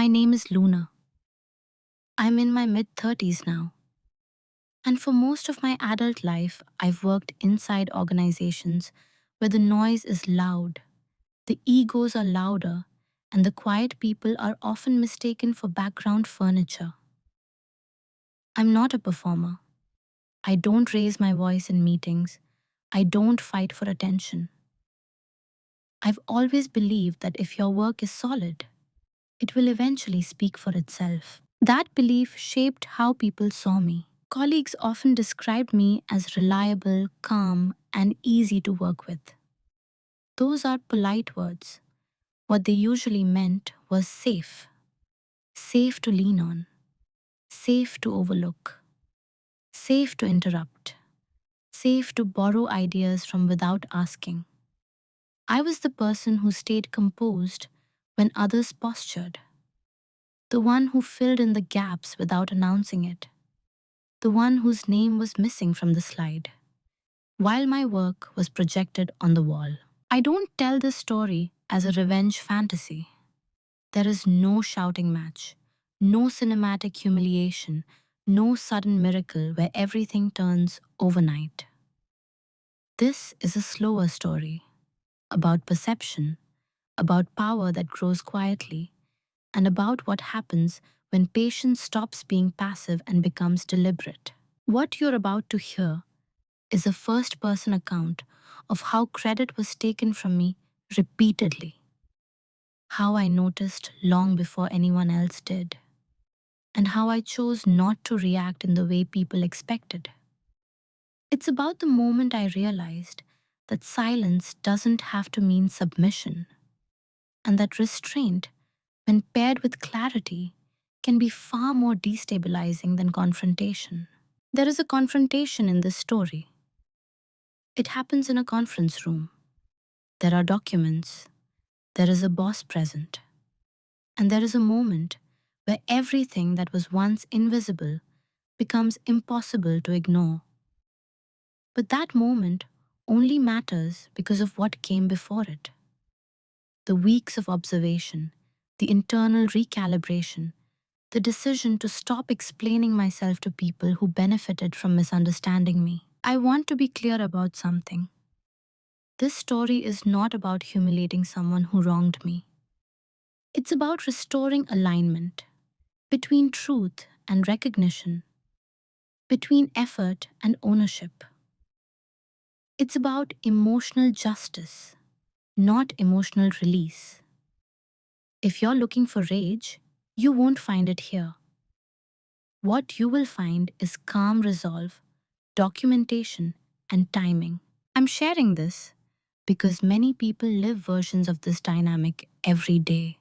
My name is Luna. I'm in my mid-30s now. And for most of my adult life, I've worked inside organizations where the noise is loud, the egos are louder, and the quiet people are often mistaken for background furniture. I'm not a performer. I don't raise my voice in meetings. I don't fight for attention. I've always believed that if your work is solid, it will eventually speak for itself. That belief shaped how people saw me. Colleagues often described me as reliable, calm, and easy to work with. Those are polite words. What they usually meant was safe. Safe to lean on. Safe to overlook. Safe to interrupt. Safe to borrow ideas from without asking. I was the person who stayed composed when others postured. The one who filled in the gaps without announcing it. The one whose name was missing from the slide, while my work was projected on the wall. I don't tell this story as a revenge fantasy. There is no shouting match, no cinematic humiliation, no sudden miracle where everything turns overnight. This is a slower story about perception, about power that grows quietly, and about what happens when patience stops being passive and becomes deliberate. What you're about to hear is a first person account of how credit was taken from me repeatedly, how I noticed long before anyone else did, and how I chose not to react in the way people expected. It's about the moment I realized that silence doesn't have to mean submission, and that restraint, when paired with clarity, can be far more destabilizing than confrontation. There is a confrontation in this story. It happens in a conference room. There are documents. There is a boss present. And there is a moment where everything that was once invisible becomes impossible to ignore. But that moment only matters because of what came before it. The weeks of observation, the internal recalibration, the decision to stop explaining myself to people who benefited from misunderstanding me. I want to be clear about something. This story is not about humiliating someone who wronged me. It's about restoring alignment between truth and recognition, between effort and ownership. It's about emotional justice, not emotional release. If you're looking for rage, you won't find it here. What you will find is calm resolve, documentation, and timing. I'm sharing this because many people live versions of this dynamic every day.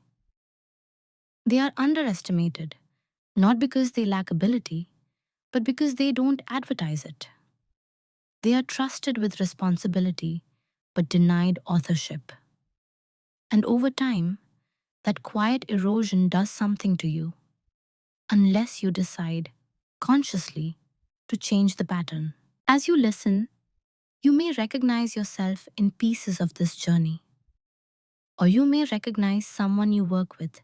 They are underestimated, not because they lack ability, but because they don't advertise it. They are trusted with responsibility, but denied authorship. And over time, that quiet erosion does something to you, unless you decide, consciously, to change the pattern. As you listen, you may recognize yourself in pieces of this journey, or you may recognize someone you work with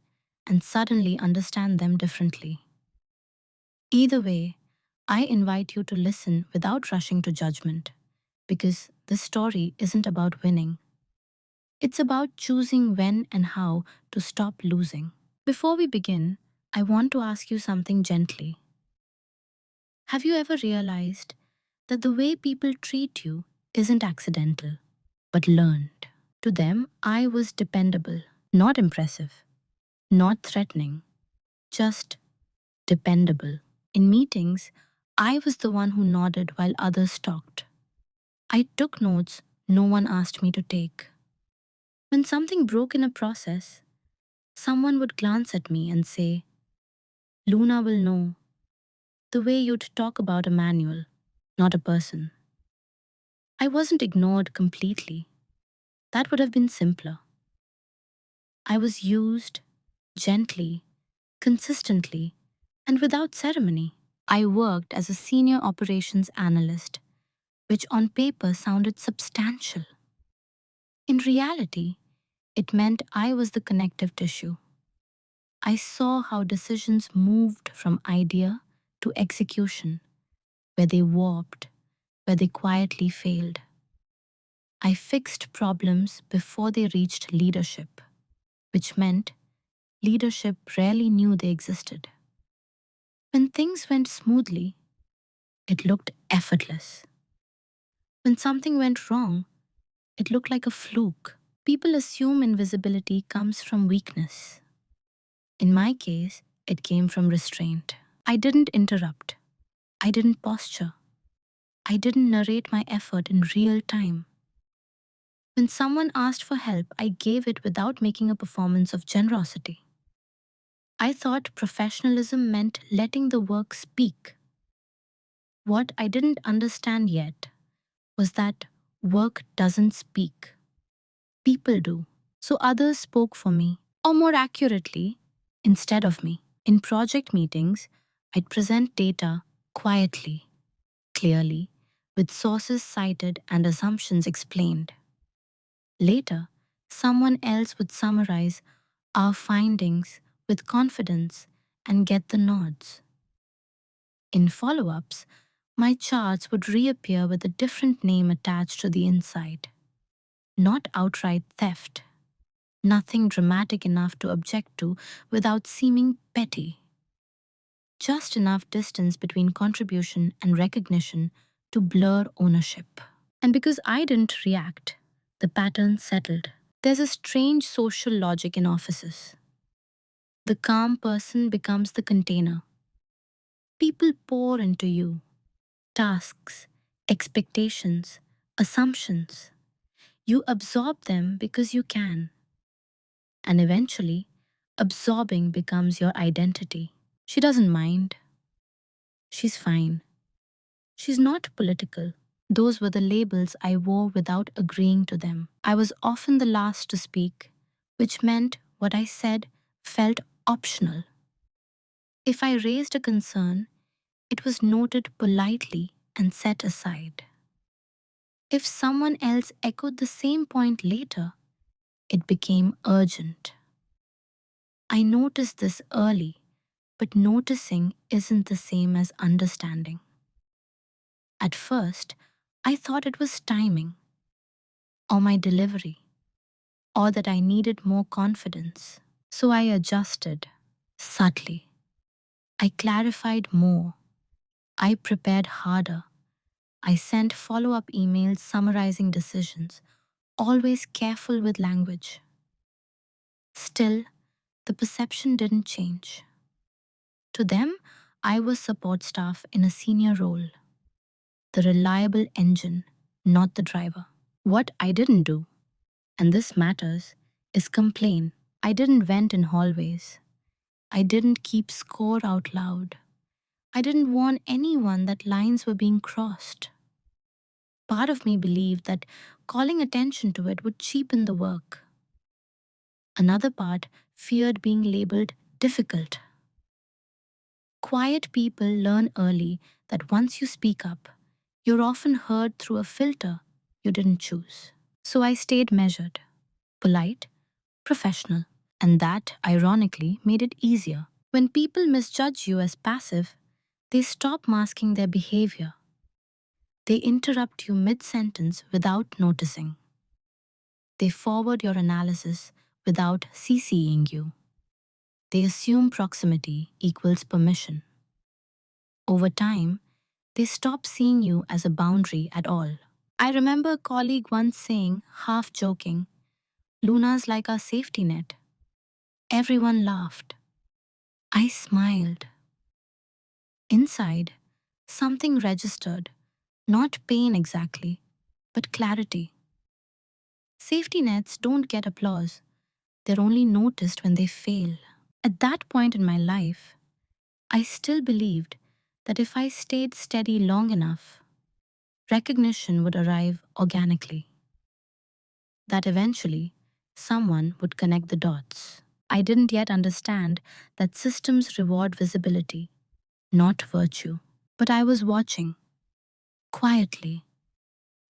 and suddenly understand them differently. Either way, I invite you to listen without rushing to judgment, because this story isn't about winning. It's about choosing when and how to stop losing. Before we begin, I want to ask you something gently. Have you ever realized that the way people treat you isn't accidental, but learned? To them, I was dependable, not impressive, not threatening, just dependable. In meetings, I was the one who nodded while others talked. I took notes no one asked me to take. When something broke in a process, someone would glance at me and say, Luna will know, the way you'd talk about a manual, not a person. I wasn't ignored completely. That would have been simpler. I was used gently, consistently, and without ceremony. I worked as a senior operations analyst, which on paper sounded substantial. In reality, it meant I was the connective tissue. I saw how decisions moved from idea to execution, where they warped, where they quietly failed. I fixed problems before they reached leadership, which meant leadership rarely knew they existed. When things went smoothly, it looked effortless. When something went wrong, it looked like a fluke. People assume invisibility comes from weakness. In my case, it came from restraint. I didn't interrupt. I didn't posture. I didn't narrate my effort in real time. When someone asked for help, I gave it without making a performance of generosity. I thought professionalism meant letting the work speak. What I didn't understand yet was that work doesn't speak. People do. So others spoke for me, or more accurately, instead of me. In project meetings, I'd present data quietly, clearly, with sources cited and assumptions explained. Later, someone else would summarize our findings with confidence and get the nods. In follow ups, my charts would reappear with a different name attached to the inside. Not outright theft, nothing dramatic enough to object to without seeming petty. Just enough distance between contribution and recognition to blur ownership. And because I didn't react, the pattern settled. There's a strange social logic in offices. The calm person becomes the container. People pour into you tasks, expectations, assumptions. You absorb them because you can. And eventually, absorbing becomes your identity. She doesn't mind. She's fine. She's not political. Those were the labels I wore without agreeing to them. I was often the last to speak, which meant what I said felt optional. If I raised a concern, it was noted politely and set aside. If someone else echoed the same point later, it became urgent. I noticed this early, but noticing isn't the same as understanding. At first, I thought it was timing, or my delivery, or that I needed more confidence. So I adjusted, subtly. I clarified more. I prepared harder. I sent follow up emails summarizing decisions, always careful with language. Still, the perception didn't change. To them, I was support staff in a senior role, the reliable engine, not the driver. What I didn't do, and this matters, is complain. I didn't vent in hallways. I didn't keep score out loud. I didn't warn anyone that lines were being crossed. Part of me believed that calling attention to it would cheapen the work. Another part feared being labeled difficult. Quiet people learn early that once you speak up, you're often heard through a filter you didn't choose. So I stayed measured, polite, professional, and that, ironically, made it easier. When people misjudge you as passive, they stop masking their behavior. They interrupt you mid sentence without noticing. They forward your analysis without CCing you. They assume proximity equals permission. Over time, they stop seeing you as a boundary at all. I remember a colleague once saying, half joking, "Luna's like our safety net." Everyone laughed. I smiled. Inside, something registered, not pain exactly, but clarity. Safety nets don't get applause, they're only noticed when they fail. At that point in my life, I still believed that if I stayed steady long enough, recognition would arrive organically. That eventually, someone would connect the dots. I didn't yet understand that systems reward visibility, not virtue. But I was watching, quietly,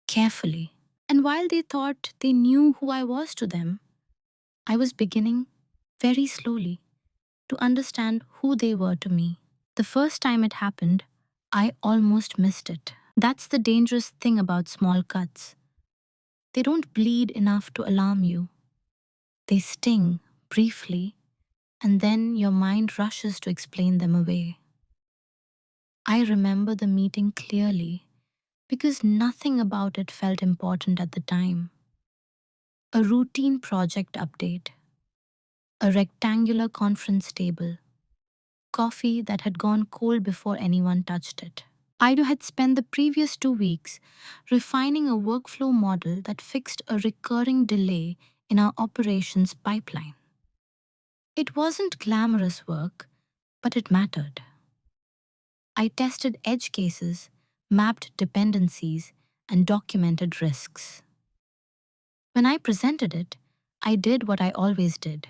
carefully. And while they thought they knew who I was to them, I was beginning, very slowly, to understand who they were to me. The first time it happened, I almost missed it. That's the dangerous thing about small cuts. They don't bleed enough to alarm you. They sting briefly, and then your mind rushes to explain them away. I remember the meeting clearly because nothing about it felt important at the time. A routine project update, a rectangular conference table, coffee that had gone cold before anyone touched it. Ido had spent the previous 2 weeks refining a workflow model that fixed a recurring delay in our operations pipeline. It wasn't glamorous work, but it mattered. I tested edge cases, mapped dependencies, and documented risks. When I presented it, I did what I always did: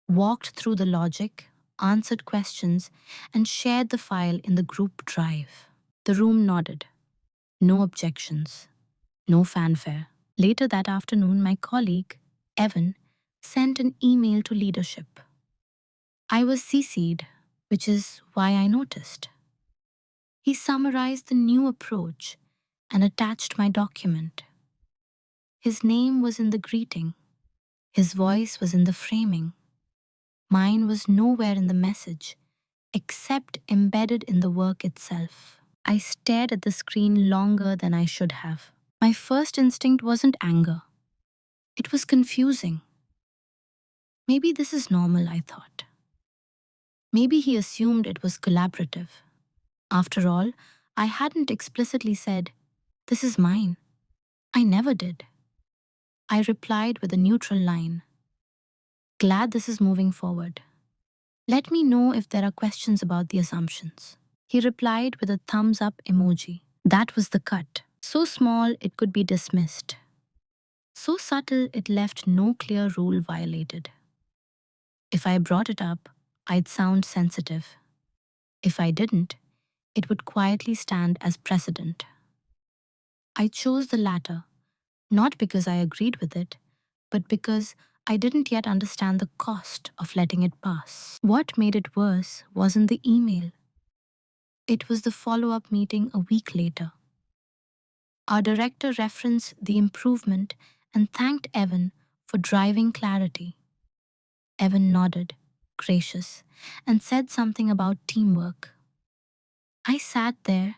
walked through the logic, answered questions, and shared the file in the group drive. The room nodded. No objections, no fanfare. Later that afternoon, my colleague, Evan, sent an email to leadership. I was CC'd, which is why I noticed. He summarized the new approach and attached my document. His name was in the greeting. His voice was in the framing. Mine was nowhere in the message, except embedded in the work itself. I stared at the screen longer than I should have. My first instinct wasn't anger. It was confusing. Maybe this is normal, I thought. Maybe he assumed it was collaborative. After all, I hadn't explicitly said, "This is mine." I never did. I replied with a neutral line. "Glad this is moving forward. Let me know if there are questions about the assumptions." He replied with a thumbs up emoji. That was the cut. So small it could be dismissed. So subtle it left no clear rule violated. If I brought it up, I'd sound sensitive. If I didn't, it would quietly stand as precedent. I chose the latter, not because I agreed with it, but because I didn't yet understand the cost of letting it pass. What made it worse wasn't the email. It was the follow-up meeting a week later. Our director referenced the improvement and thanked Evan for driving clarity. Evan nodded, gracious, and said something about teamwork. I sat there,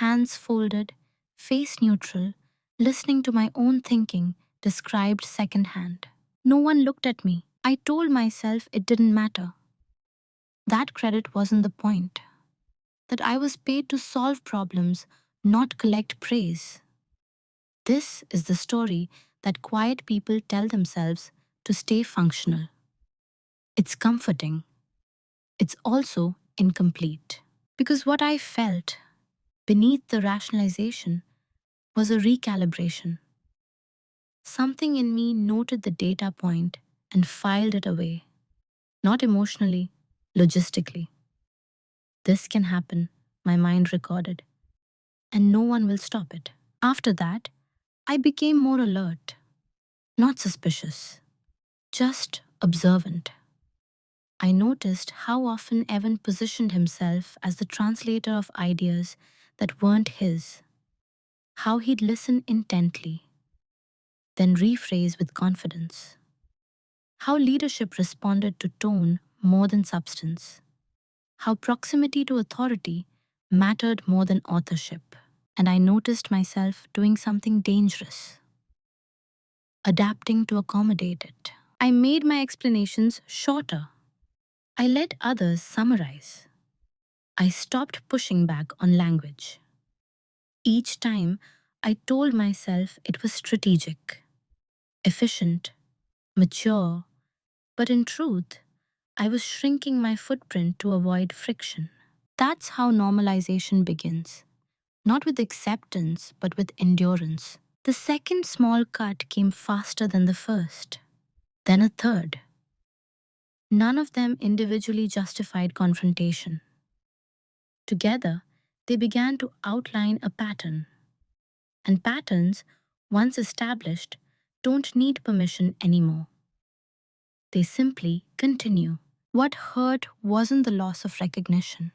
hands folded, face neutral, listening to my own thinking described secondhand. No one looked at me. I told myself it didn't matter. That credit wasn't the point. That I was paid to solve problems, not collect praise. This is the story that quiet people tell themselves to stay functional. It's comforting. It's also incomplete. Because what I felt beneath the rationalization was a recalibration. Something in me noted the data point and filed it away. Not emotionally, logistically. This can happen, my mind recorded, and no one will stop it. After that, I became more alert, not suspicious, just observant. I noticed how often Evan positioned himself as the translator of ideas that weren't his, how he'd listen intently, then rephrase with confidence, how leadership responded to tone more than substance, how proximity to authority mattered more than authorship. And I noticed myself doing something dangerous, adapting to accommodate it. I made my explanations shorter. I let others summarize. I stopped pushing back on language. Each time, I told myself it was strategic, efficient, mature, but in truth, I was shrinking my footprint to avoid friction. That's how normalization begins, not with acceptance, but with endurance. The second small cut came faster than the first, then a third. None of them individually justified confrontation. Together, they began to outline a pattern. And patterns, once established, don't need permission anymore. They simply continue. What hurt wasn't the loss of recognition,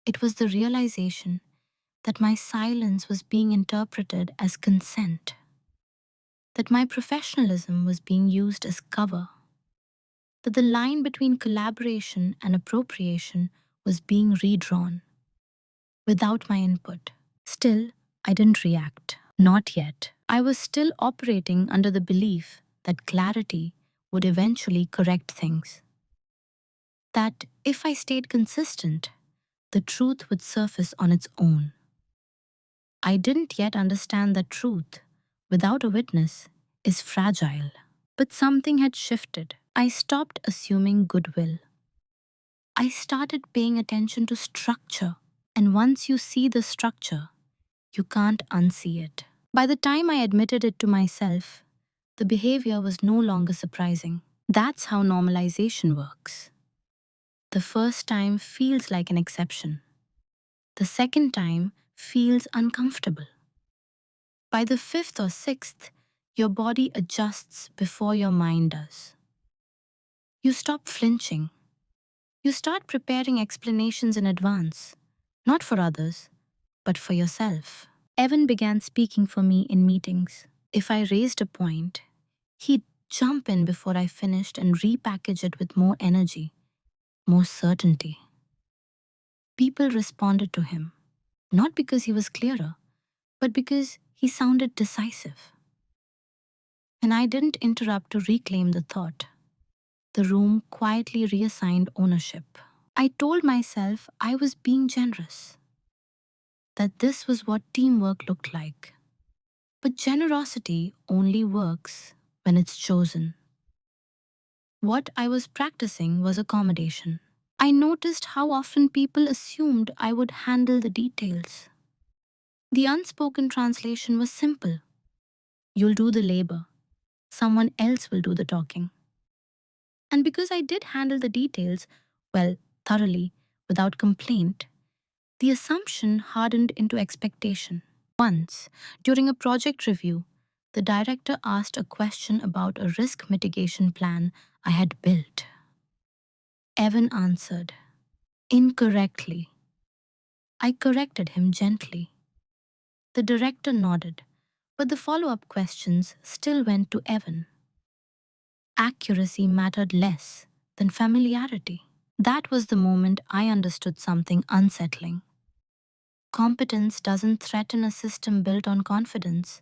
it was the realization that my silence was being interpreted as consent, that my professionalism was being used as cover, that the line between collaboration and appropriation was being redrawn without my input. Still, I didn't react. Not yet. I was still operating under the belief that clarity would eventually correct things. That if I stayed consistent, the truth would surface on its own. I didn't yet understand that truth, without a witness, is fragile. But something had shifted. I stopped assuming goodwill. I started paying attention to structure. And once you see the structure, you can't unsee it. By the time I admitted it to myself, the behavior was no longer surprising. That's how normalization works. The first time feels like an exception. The second time feels uncomfortable. By the fifth or sixth, your body adjusts before your mind does. You stop flinching. You start preparing explanations in advance, not for others, but for yourself. Evan began speaking for me in meetings. If I raised a point, he'd jump in before I finished and repackage it with more energy, more certainty. People responded to him, not because he was clearer, but because he sounded decisive. And I didn't interrupt to reclaim the thought. The room quietly reassigned ownership. I told myself I was being generous, that this was what teamwork looked like. But generosity only works when it's chosen. What I was practicing was accommodation. I noticed how often people assumed I would handle the details. The unspoken translation was simple. You'll do the labor. Someone else will do the talking. And because I did handle the details, well, thoroughly, without complaint, the assumption hardened into expectation. Once, during a project review, the director asked a question about a risk mitigation plan I had built. Evan answered, incorrectly. I corrected him gently. The director nodded, but the follow-up questions still went to Evan. Accuracy mattered less than familiarity. That was the moment I understood something unsettling. Competence doesn't threaten a system built on confidence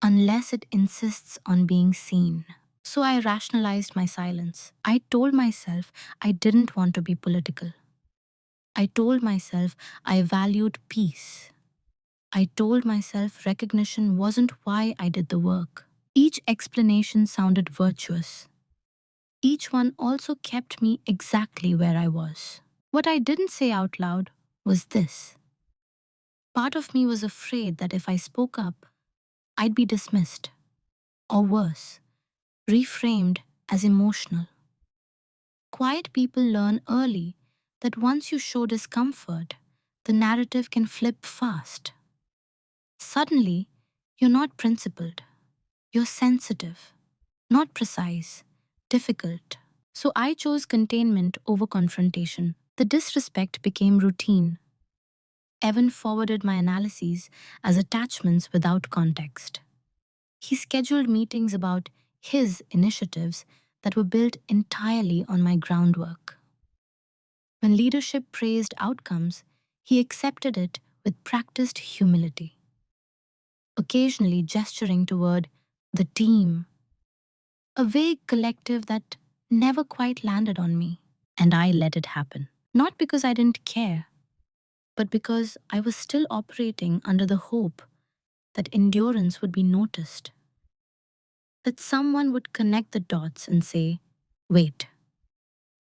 unless it insists on being seen. So I rationalized my silence. I told myself I didn't want to be political. I told myself I valued peace. I told myself recognition wasn't why I did the work. Each explanation sounded virtuous. Each one also kept me exactly where I was. What I didn't say out loud was this. Part of me was afraid that if I spoke up, I'd be dismissed. Or worse, reframed as emotional. Quiet people learn early that once you show discomfort, the narrative can flip fast. Suddenly, you're not principled. You're sensitive, not precise, difficult. So I chose containment over confrontation. The disrespect became routine. Evan forwarded my analyses as attachments without context. He scheduled meetings about his initiatives that were built entirely on my groundwork. When leadership praised outcomes, he accepted it with practiced humility, occasionally gesturing toward the team, a vague collective that never quite landed on me. And I let it happen. Not because I didn't care, but because I was still operating under the hope that endurance would be noticed, that someone would connect the dots and say, wait,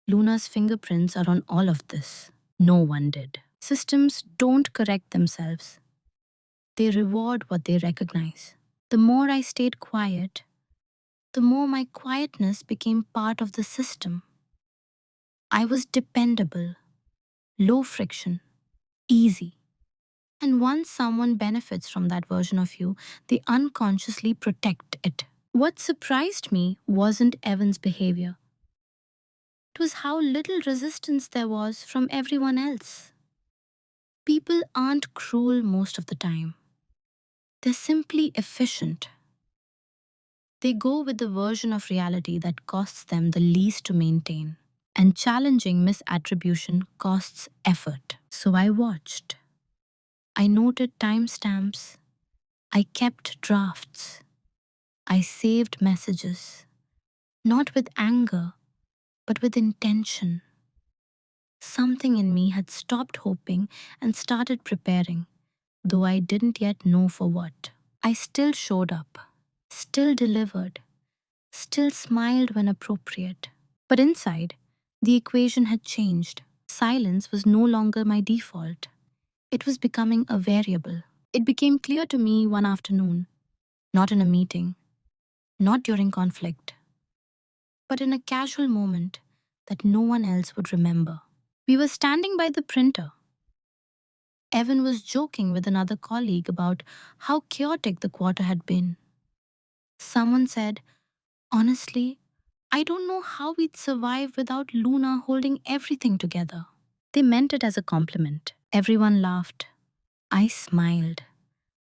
Luna's fingerprints are on all of this. No one did. Systems don't correct themselves. They reward what they recognize. The more I stayed quiet, the more my quietness became part of the system. I was dependable, low friction, easy. And once someone benefits from that version of you, they unconsciously protect it. What surprised me wasn't Evan's behavior. It was how little resistance there was from everyone else. People aren't cruel most of the time, they're simply efficient. They go with the version of reality that costs them the least to maintain. And challenging misattribution costs effort. So I watched. I noted timestamps. I kept drafts. I saved messages. Not with anger, but with intention. Something in me had stopped hoping and started preparing, though I didn't yet know for what. I still showed up, still delivered, still smiled when appropriate. But inside, the equation had changed. Silence was no longer my default. It was becoming a variable. It became clear to me one afternoon, not in a meeting, not during conflict, but in a casual moment that no one else would remember. We were standing by the printer. Evan was joking with another colleague about how chaotic the quarter had been. Someone said, "Honestly, I don't know how we'd survive without Luna holding everything together." They meant it as a compliment. Everyone laughed. I smiled.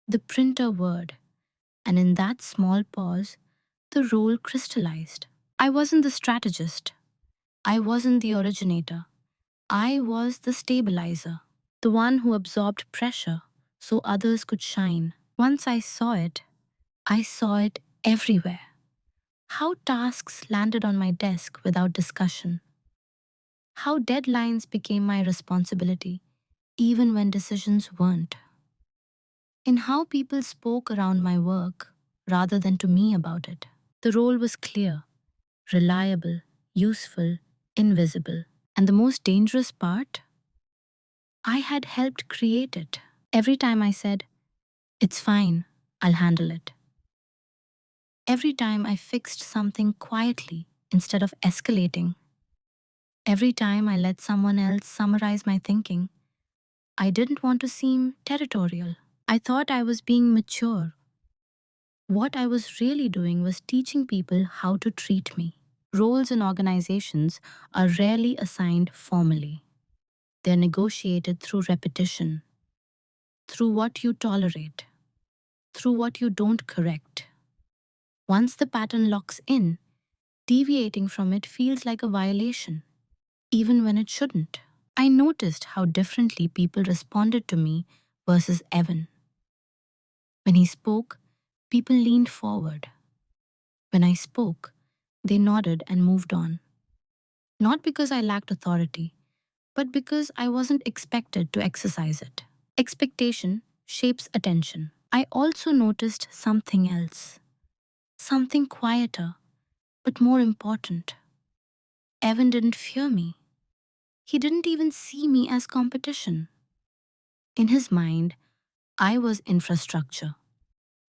The printer whirred, and in that small pause, the role crystallized. I wasn't the strategist. I wasn't the originator. I was the stabilizer, the one who absorbed pressure so others could shine. Once I saw it everywhere. How tasks landed on my desk without discussion. How deadlines became my responsibility, even when decisions weren't. In how people spoke around my work rather than to me about it. The role was clear, reliable, useful, invisible. And the most dangerous part? I had helped create it. Every time I said, "It's fine, I'll handle it." Every time I fixed something quietly instead of escalating. Every time I let someone else summarize my thinking. I didn't want to seem territorial. I thought I was being mature. What I was really doing was teaching people how to treat me. Roles in organizations are rarely assigned formally. They're negotiated through repetition, through what you tolerate, through what you don't correct. Once the pattern locks in, deviating from it feels like a violation, even when it shouldn't. I noticed how differently people responded to me versus Evan. When he spoke, people leaned forward. When I spoke, they nodded and moved on. Not because I lacked authority, but because I wasn't expected to exercise it. Expectation shapes attention. I also noticed something else, something quieter, but more important. Evan didn't fear me. He didn't even see me as competition. In his mind, I was infrastructure,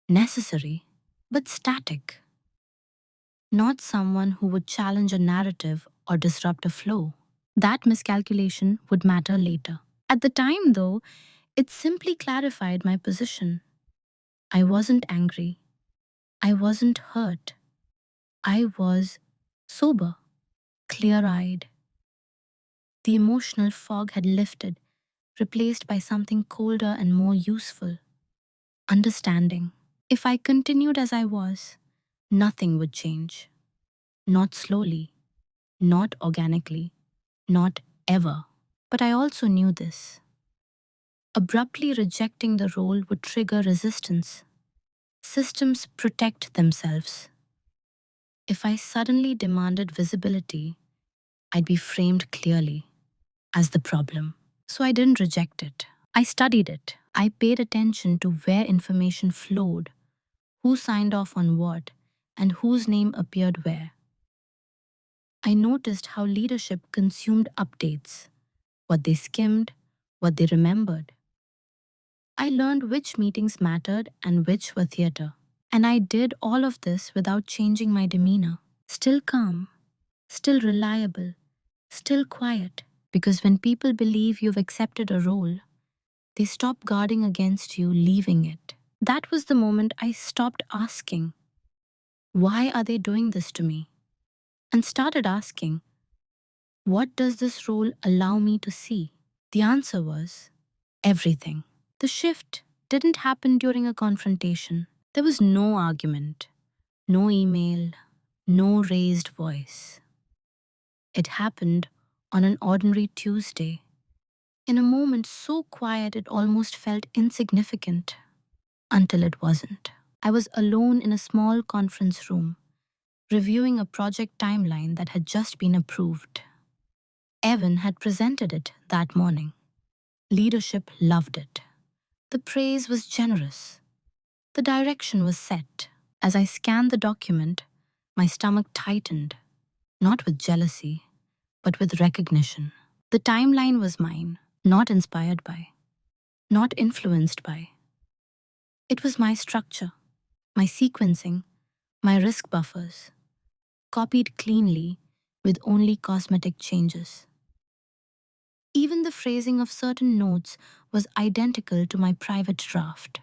necessary, but static, not someone who would challenge a narrative or disrupt a flow. That miscalculation would matter later. At the time, though, it simply clarified my position. I wasn't angry. I wasn't hurt. I was sober, clear eyed. The emotional fog had lifted, replaced by something colder and more useful: understanding. If I continued as I was, nothing would change. Not slowly, not organically, not ever. But I also knew this. Abruptly rejecting the role would trigger resistance. Systems protect themselves. If I suddenly demanded visibility, I'd be framed clearly as the problem. So I didn't reject it. I studied it. I paid attention to where information flowed, who signed off on what, and whose name appeared where. I noticed how leadership consumed updates, what they skimmed, what they remembered. I learned which meetings mattered and which were theater. And I did all of this without changing my demeanor. Still calm, still reliable, still quiet. Because when people believe you've accepted a role, they stop guarding against you leaving it. That was the moment I stopped asking, "Why are they doing this to me?" and started asking, What does this role allow me to see? The answer was everything. The shift didn't happen during a confrontation. There was no argument, no email, no raised voice. It happened on an ordinary Tuesday, in a moment so quiet it almost felt insignificant until it wasn't. I was alone in a small conference room, reviewing a project timeline that had just been approved. Evan had presented it that morning. Leadership loved it. The praise was generous. The direction was set. As I scanned the document, my stomach tightened, not with jealousy, but with recognition. The timeline was mine, not inspired by, not influenced by. It was my structure, my sequencing, my risk buffers, copied cleanly with only cosmetic changes. Even the phrasing of certain notes was identical to my private draft,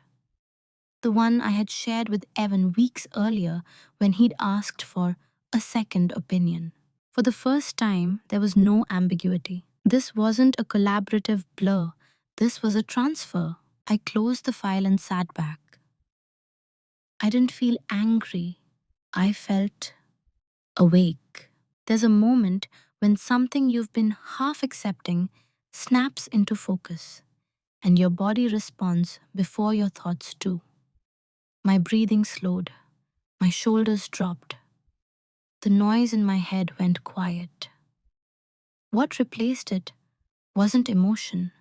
the one I had shared with Evan weeks earlier when he'd asked for a second opinion. For the first time, there was no ambiguity. This wasn't a collaborative blur, this was a transfer. I closed the file and sat back. I didn't feel angry, I felt awake. There's a moment when something you've been half accepting snaps into focus, and your body responds before your thoughts do. My breathing slowed, my shoulders dropped, the noise in my head went quiet. What replaced it wasn't emotion,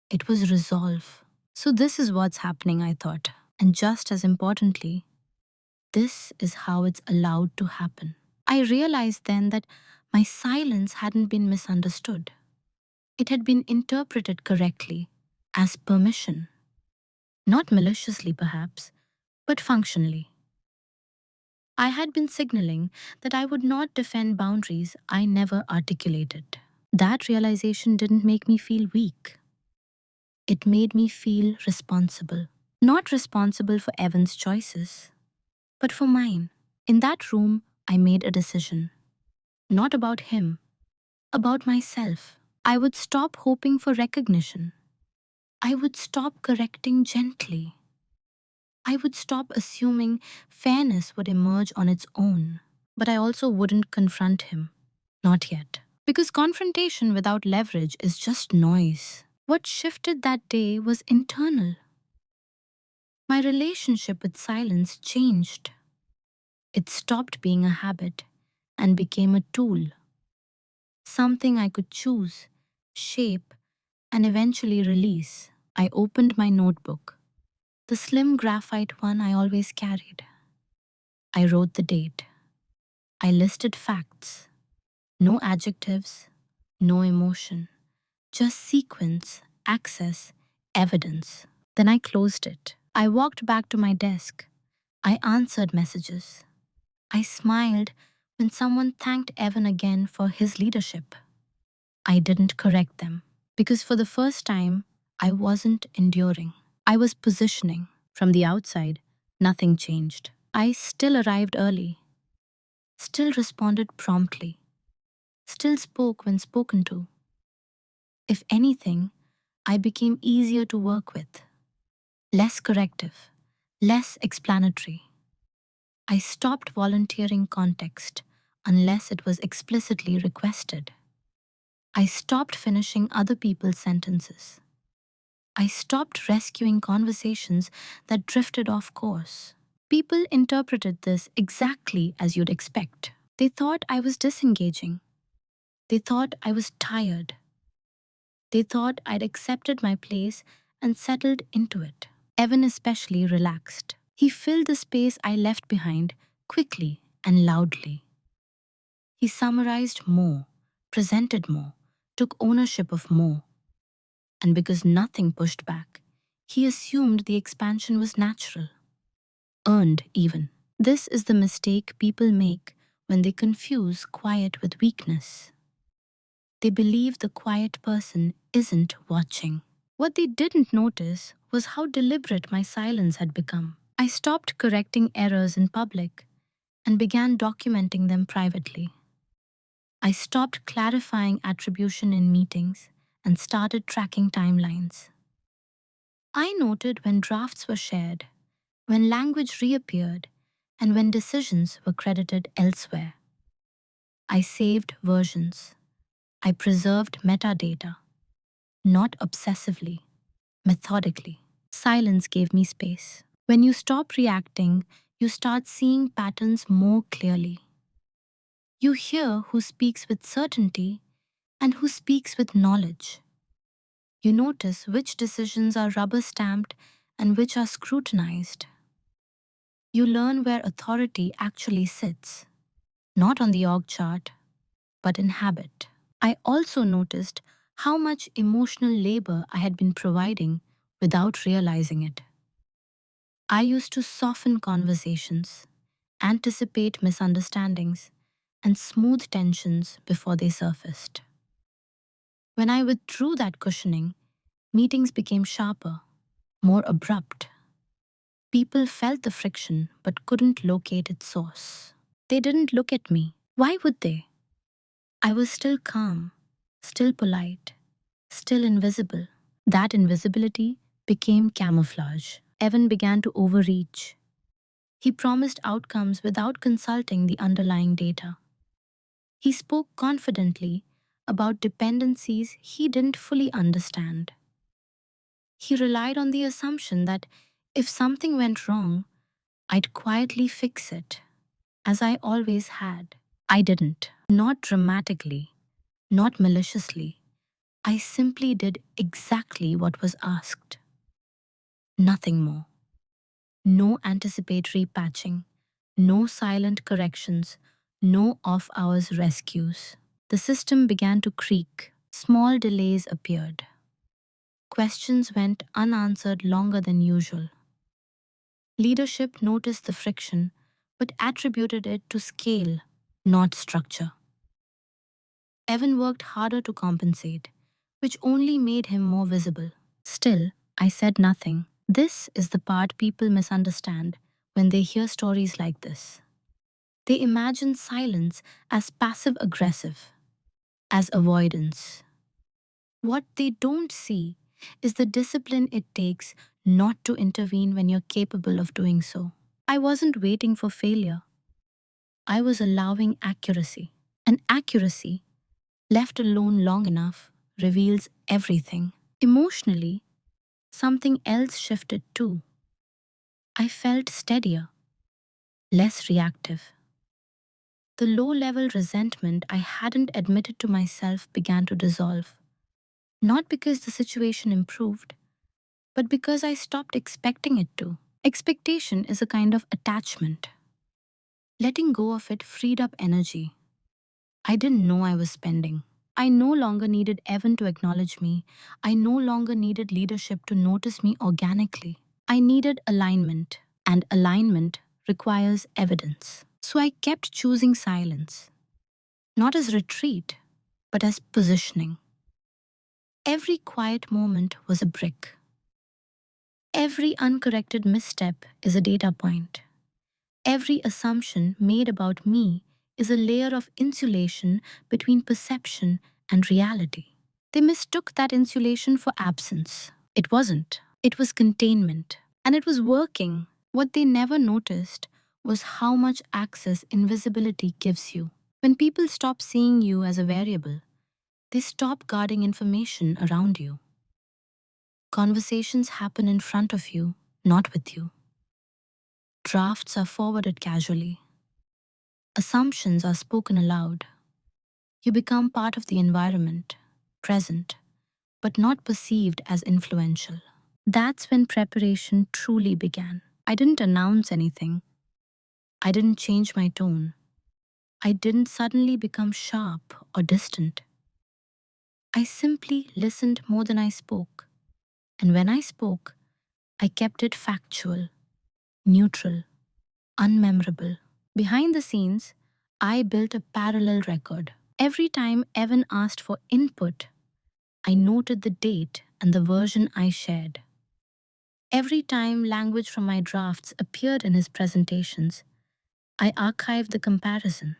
it was resolve. So, this is what's happening, I thought. And just as importantly, this is how it's allowed to happen. I realized then that my silence hadn't been misunderstood. It had been interpreted correctly as permission. Not maliciously, perhaps, but functionally. I had been signaling that I would not defend boundaries I never articulated. That realization didn't make me feel weak. It made me feel responsible. Not responsible for Evan's choices, but for mine. In that room, I made a decision. Not about him, about myself. I would stop hoping for recognition. I would stop correcting gently. I would stop assuming fairness would emerge on its own. But I also wouldn't confront him. Not yet. Because confrontation without leverage is just noise. What shifted that day was internal. My relationship with silence changed. It stopped being a habit and became a tool. Something I could choose, shape, and eventually release. I opened my notebook, the slim graphite one I always carried. I wrote the date. I listed facts. No adjectives, no emotion, just sequence, access, evidence. Then I closed it. I walked back to my desk. I answered messages. I smiled when someone thanked Evan again for his leadership. I didn't correct them because for the first time, I wasn't enduring. I was positioning. From the outside, nothing changed. I still arrived early, still responded promptly, still spoke when spoken to. If anything, I became easier to work with, less corrective, less explanatory. I stopped volunteering context unless it was explicitly requested. I stopped finishing other people's sentences. I stopped rescuing conversations that drifted off course. People interpreted this exactly as you'd expect. They thought I was disengaging. They thought I was tired. They thought I'd accepted my place and settled into it. Evan especially relaxed. He filled the space I left behind quickly and loudly. He summarized more, presented more, took ownership of more. And because nothing pushed back, he assumed the expansion was natural, earned even. This is the mistake people make when they confuse quiet with weakness. They believe the quiet person isn't watching. What they didn't notice was how deliberate my silence had become. I stopped correcting errors in public and began documenting them privately. I stopped clarifying attribution in meetings and started tracking timelines. I noted when drafts were shared, when language reappeared, and when decisions were credited elsewhere. I saved versions. I preserved metadata, not obsessively, methodically. Silence gave me space. When you stop reacting, you start seeing patterns more clearly. You hear who speaks with certainty and who speaks with knowledge. You notice which decisions are rubber stamped and which are scrutinized. You learn where authority actually sits, not on the org chart, but in habit. I also noticed how much emotional labor I had been providing without realizing it. I used to soften conversations, anticipate misunderstandings, and smooth tensions before they surfaced. When I withdrew that cushioning, meetings became sharper, more abrupt. People felt the friction but couldn't locate its source. They didn't look at me. Why would they? I was still calm, still polite, still invisible. That invisibility became camouflage. Evan began to overreach. He promised outcomes without consulting the underlying data. He spoke confidently about dependencies he didn't fully understand. He relied on the assumption that if something went wrong, I'd quietly fix it, as I always had. I didn't. Not dramatically, not maliciously. I simply did exactly what was asked. Nothing more. No anticipatory patching, no silent corrections, no off hours rescues. The system began to creak. Small delays appeared. Questions went unanswered longer than usual. Leadership noticed the friction, but attributed it to scale, not structure. Evan worked harder to compensate, which only made him more visible. Still, I said nothing. This is the part people misunderstand when they hear stories like this. They imagine silence as passive aggressive, as avoidance. What they don't see is the discipline it takes not to intervene when you're capable of doing so. I wasn't waiting for failure. I was allowing accuracy. And accuracy, left alone long enough, reveals everything. Emotionally, something else shifted too. I felt steadier, less reactive. The low-level resentment I hadn't admitted to myself began to dissolve. Not because the situation improved, but because I stopped expecting it to. Expectation is a kind of attachment. Letting go of it freed up energy I didn't know I was spending. I no longer needed Evan to acknowledge me. I no longer needed leadership to notice me organically. I needed alignment, and alignment requires evidence. So I kept choosing silence, not as retreat, but as positioning. Every quiet moment was a brick. Every uncorrected misstep is a data point. Every assumption made about me is a layer of insulation between perception and reality. They mistook that insulation for absence. It wasn't. It was containment. And it was working. What they never noticed was how much access invisibility gives you. When people stop seeing you as a variable, they stop guarding information around you. Conversations happen in front of you, not with you. Drafts are forwarded casually. Assumptions are spoken aloud. You become part of the environment, present, but not perceived as influential. That's when preparation truly began. I didn't announce anything. I didn't change my tone. I didn't suddenly become sharp or distant. I simply listened more than I spoke. And when I spoke, I kept it factual, neutral, unmemorable. Behind the scenes, I built a parallel record. Every time Evan asked for input, I noted the date and the version I shared. Every time language from my drafts appeared in his presentations, I archived the comparison.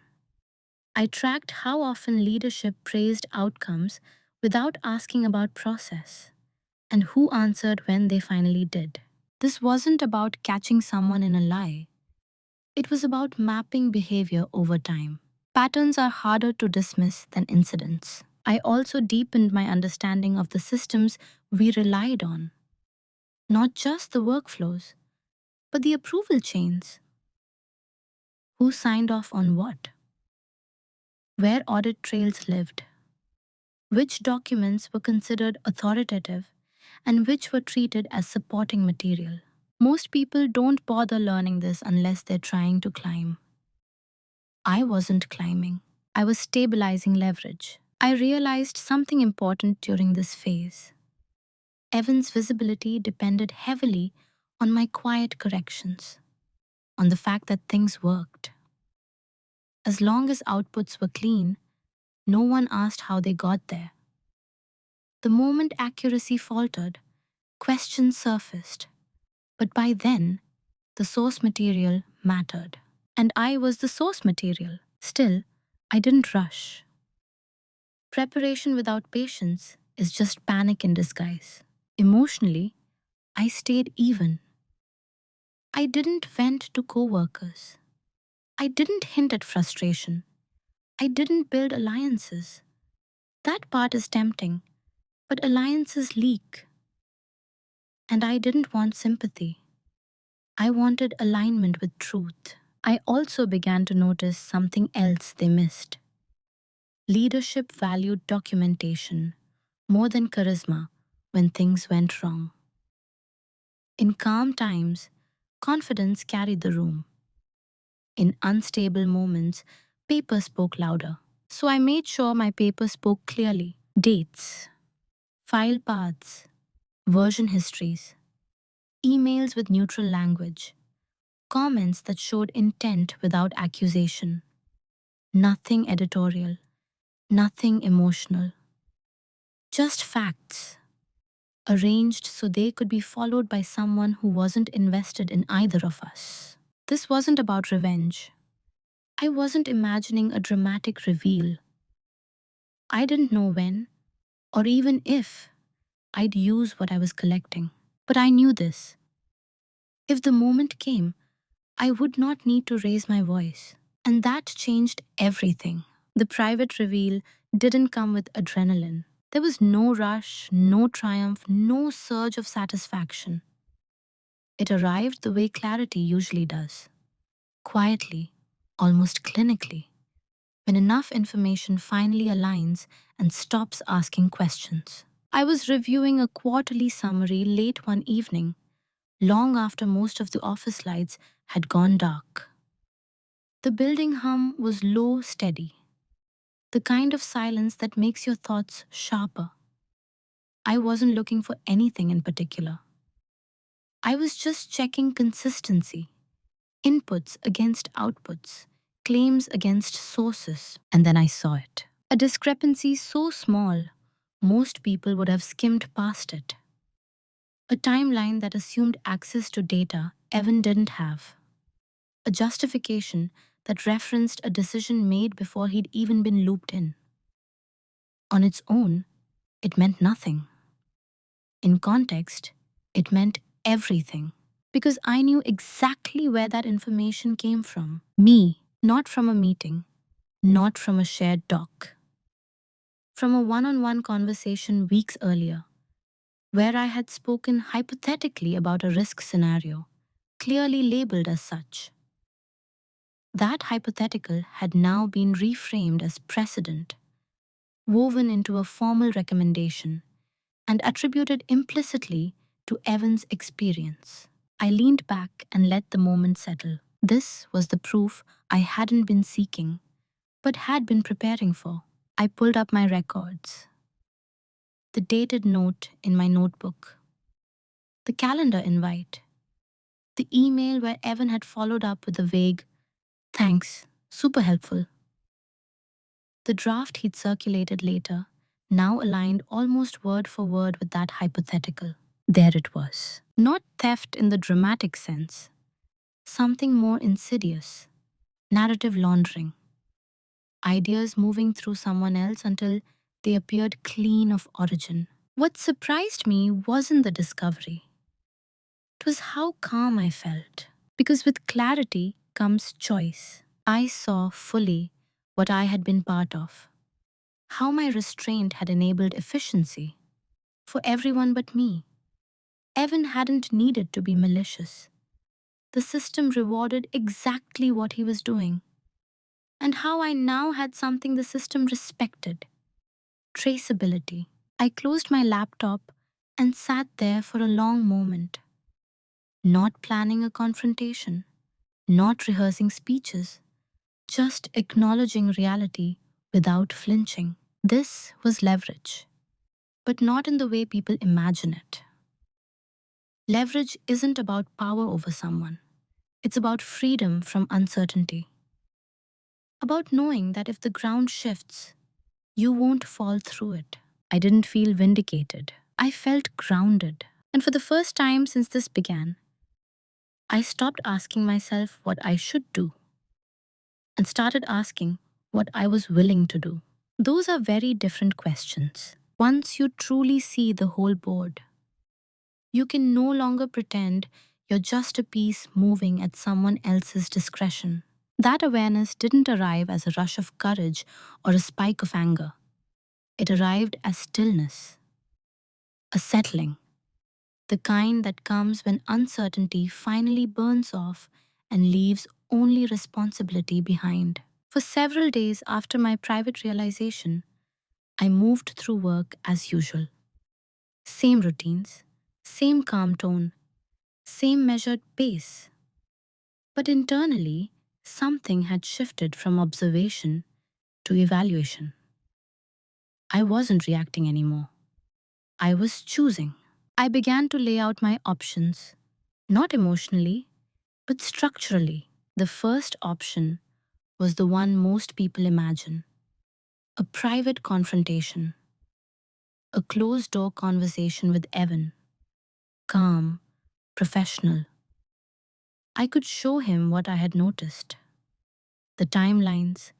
I tracked how often leadership praised outcomes without asking about process, and who answered when they finally did. This wasn't about catching someone in a lie. It was about mapping behavior over time. Patterns are harder to dismiss than incidents. I also deepened my understanding of the systems we relied on, not just the workflows, but the approval chains. Who signed off on what? Where audit trails lived? Which documents were considered authoritative and which were treated as supporting material? Most people don't bother learning this unless they're trying to climb. I wasn't climbing. I was stabilizing leverage. I realized something important during this phase. Evan's visibility depended heavily on my quiet corrections, on the fact that things worked. As long as outputs were clean, no one asked how they got there. The moment accuracy faltered, questions surfaced. But by then, the source material mattered. And I was the source material. Still, I didn't rush. Preparation without patience is just panic in disguise. Emotionally, I stayed even. I didn't vent to coworkers. I didn't hint at frustration. I didn't build alliances. That part is tempting, but alliances leak. And I didn't want sympathy. I wanted alignment with truth. I also began to notice something else they missed. Leadership valued documentation more than charisma when things went wrong. In calm times, confidence carried the room. In unstable moments, paper spoke louder. So I made sure my paper spoke clearly. Dates, file paths, version histories, emails with neutral language, comments that showed intent without accusation. Nothing editorial, nothing emotional. Just facts, arranged so they could be followed by someone who wasn't invested in either of us. This wasn't about revenge. I wasn't imagining a dramatic reveal. I didn't know when, or even if, I'd use what I was collecting. But I knew this. If the moment came, I would not need to raise my voice. And that changed everything. The private reveal didn't come with adrenaline. There was no rush, no triumph, no surge of satisfaction. It arrived the way clarity usually does, quietly, almost clinically, when enough information finally aligns and stops asking questions. I was reviewing a quarterly summary late one evening, long after most of the office lights had gone dark. The building hum was low, steady, the kind of silence that makes your thoughts sharper. I wasn't looking for anything in particular. I was just checking consistency, inputs against outputs, claims against sources, and then I saw it. A discrepancy so small, most people would have skimmed past it. A timeline that assumed access to data Evan didn't have. A justification that referenced a decision made before he'd even been looped in. On its own, it meant nothing. In context, it meant everything. Because I knew exactly where that information came from. Me, not from a meeting, not from a shared doc. From a one-on-one conversation weeks earlier, where I had spoken hypothetically about a risk scenario, clearly labeled as such. That hypothetical had now been reframed as precedent, woven into a formal recommendation, and attributed implicitly to Evan's experience. I leaned back and let the moment settle. This was the proof I hadn't been seeking, but had been preparing for. I pulled up my records, the dated note in my notebook, the calendar invite, the email where Evan had followed up with a vague, "Thanks, super helpful." The draft he'd circulated later now aligned almost word for word with that hypothetical. There it was. Not theft in the dramatic sense, something more insidious, narrative laundering. ideas moving through someone else until they appeared clean of origin. What surprised me wasn't the discovery, it was how calm I felt. Because with clarity comes choice. I saw fully what I had been part of, how my restraint had enabled efficiency for everyone but me. Evan hadn't needed to be malicious. The system rewarded exactly what he was doing. And how I now had something the system respected: traceability. I closed my laptop and sat there for a long moment, not planning a confrontation, not rehearsing speeches, just acknowledging reality without flinching. This was leverage, but not in the way people imagine it. Leverage isn't about power over someone, it's about freedom from uncertainty, about knowing that if the ground shifts, you won't fall through it. I didn't feel vindicated. I felt grounded. And for the first time since this began, I stopped asking myself what I should do and started asking what I was willing to do. Those are very different questions. Once you truly see the whole board, you can no longer pretend you're just a piece moving at someone else's discretion. That awareness didn't arrive as a rush of courage or a spike of anger. It arrived as stillness, a settling, the kind that comes when uncertainty finally burns off and leaves only responsibility behind. For several days after my private realization, I moved through work as usual. Same routines, same calm tone, same measured pace. But internally, something had shifted from observation to evaluation. I wasn't reacting anymore. I was choosing. I began to lay out my options, not emotionally, but structurally. The first option was the one most people imagine: a private confrontation, a closed door conversation with Evan, calm, professional. I could show him what I had noticed: the timelines,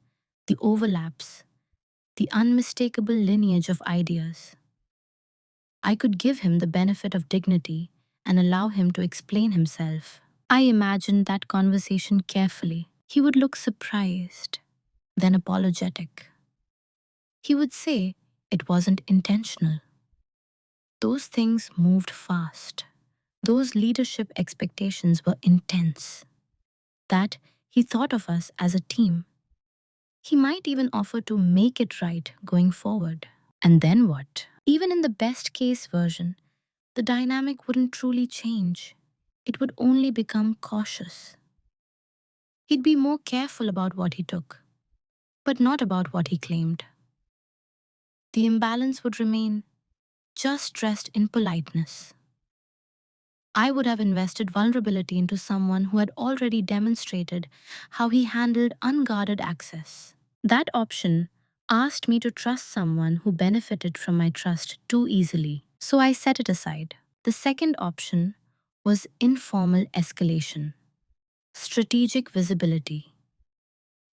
the overlaps, the unmistakable lineage of ideas. I could give him the benefit of dignity and allow him to explain himself. I imagined that conversation carefully. He would look surprised, then apologetic. He would say it wasn't intentional. Those things moved fast. Those leadership expectations were intense. That he thought of us as a team. He might even offer to make it right going forward. And then what? Even in the best case version, the dynamic wouldn't truly change. It would only become cautious. He'd be more careful about what he took, but not about what he claimed. The imbalance would remain, just dressed in politeness. I would have invested vulnerability into someone who had already demonstrated how he handled unguarded access. That option asked me to trust someone who benefited from my trust too easily, so I set it aside. The second option was informal escalation, strategic visibility.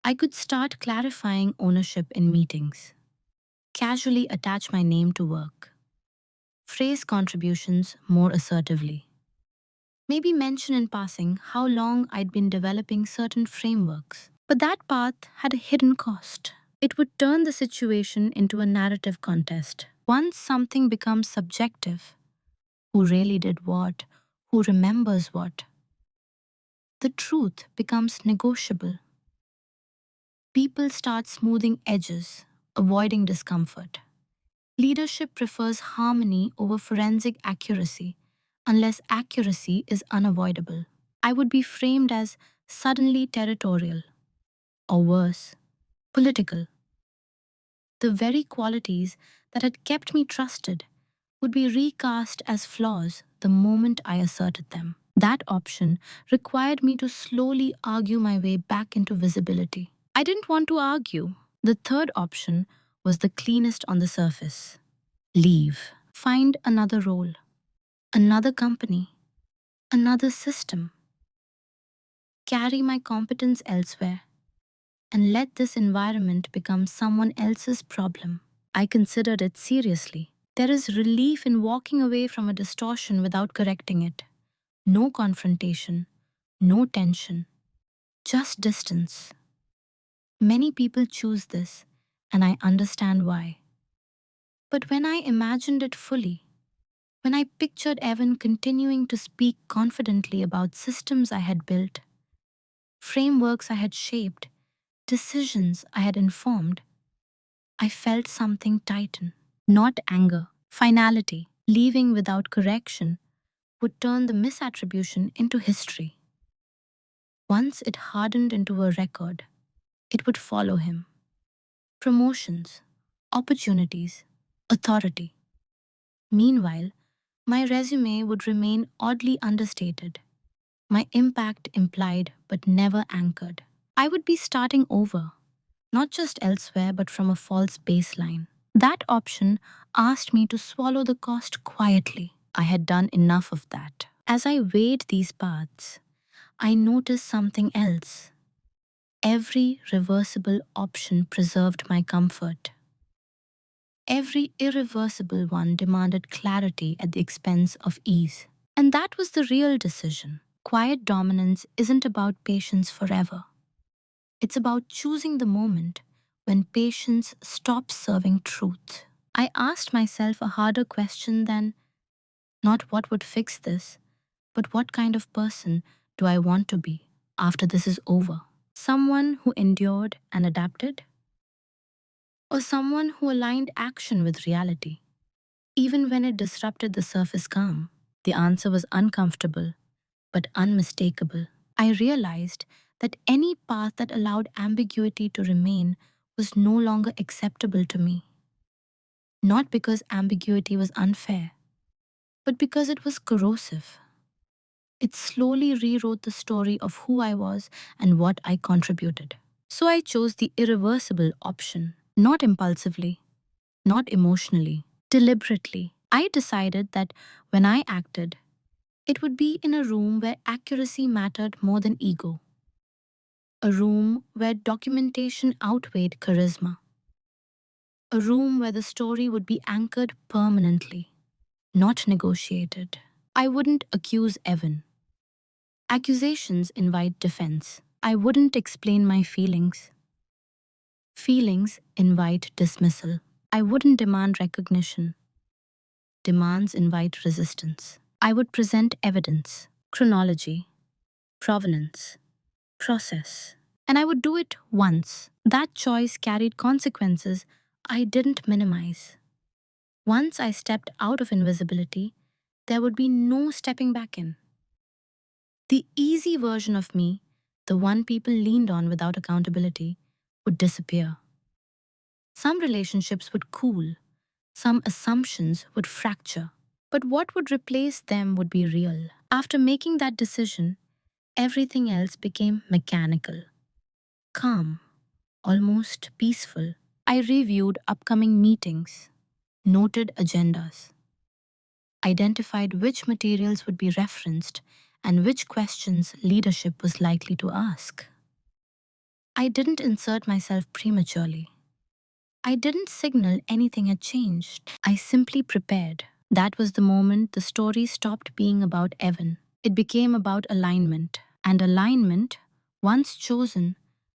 I could start clarifying ownership in meetings, casually attach my name to work, phrase contributions more assertively. Maybe mention in passing how long I'd been developing certain frameworks. But that path had a hidden cost. It would turn the situation into a narrative contest. Once something becomes subjective, who really did what, who remembers what, the truth becomes negotiable. People start smoothing edges, avoiding discomfort. Leadership prefers harmony over forensic accuracy, unless accuracy is unavoidable. I would be framed as suddenly territorial, or worse, political. The very qualities that had kept me trusted would be recast as flaws the moment I asserted them. That option required me to slowly argue my way back into visibility. I didn't want to argue. The third option was the cleanest on the surface: leave, find another role, another company, another system, carry my competence elsewhere, and let this environment become someone else's problem. I considered it seriously. There is relief in walking away from a distortion without correcting it. No confrontation, no tension, just distance. Many people choose this, and I understand why. But when I imagined it fully, when I pictured Evan continuing to speak confidently about systems I had built, frameworks I had shaped, decisions I had informed, I felt something tighten. Not anger, finality, leaving without correction would turn the misattribution into history. Once it hardened into a record, it would follow him. Promotions, opportunities, authority. Meanwhile, my resume would remain oddly understated, my impact implied but never anchored. I would be starting over, not just elsewhere but from a false baseline. That option asked me to swallow the cost quietly. I had done enough of that. As I weighed these paths, I noticed something else. Every reversible option preserved my comfort. Every irreversible one demanded clarity at the expense of ease. And that was the real decision. Quiet dominance isn't about patience forever. It's about choosing the moment when patience stops serving truth. I asked myself a harder question than not what would fix this, but what kind of person do I want to be after this is over? Someone who endured and adapted? Or someone who aligned action with reality, even when it disrupted the surface calm? The answer was uncomfortable, but unmistakable. I realized that any path that allowed ambiguity to remain was no longer acceptable to me. Not because ambiguity was unfair, but because it was corrosive. It slowly rewrote the story of who I was and what I contributed. So I chose the irreversible option, not impulsively, not emotionally, deliberately. I decided that when I acted, it would be in a room where accuracy mattered more than ego, a room where documentation outweighed charisma, a room where the story would be anchored permanently, not negotiated. I wouldn't accuse Evan. Accusations invite defense. I wouldn't explain my feelings. Feelings invite dismissal. I wouldn't demand recognition. Demands invite resistance. I would present evidence, chronology, provenance, process. And I would do it once. That choice carried consequences I didn't minimize. Once I stepped out of invisibility, there would be no stepping back in. The easy version of me, the one people leaned on without accountability, would disappear. Some relationships would cool, some assumptions would fracture, but what would replace them would be real. After making that decision, everything else became mechanical, calm, almost peaceful. I reviewed upcoming meetings, noted agendas, identified which materials would be referenced and which questions leadership was likely to ask. I didn't insert myself prematurely. I didn't signal anything had changed. I simply prepared. That was the moment the story stopped being about Evan. It became about alignment. And alignment, once chosen,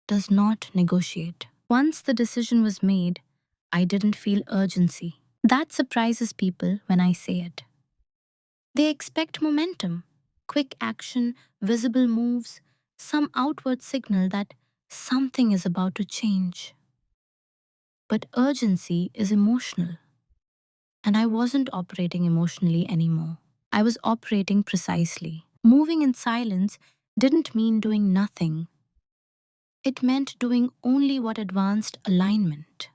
does not negotiate. Once the decision was made, I didn't feel urgency. That surprises people when I say it. They expect momentum, quick action, visible moves, some outward signal that something is about to change. But urgency is emotional. And I wasn't operating emotionally anymore. I was operating precisely. Moving in silence didn't mean doing nothing. It meant doing only what advanced alignment,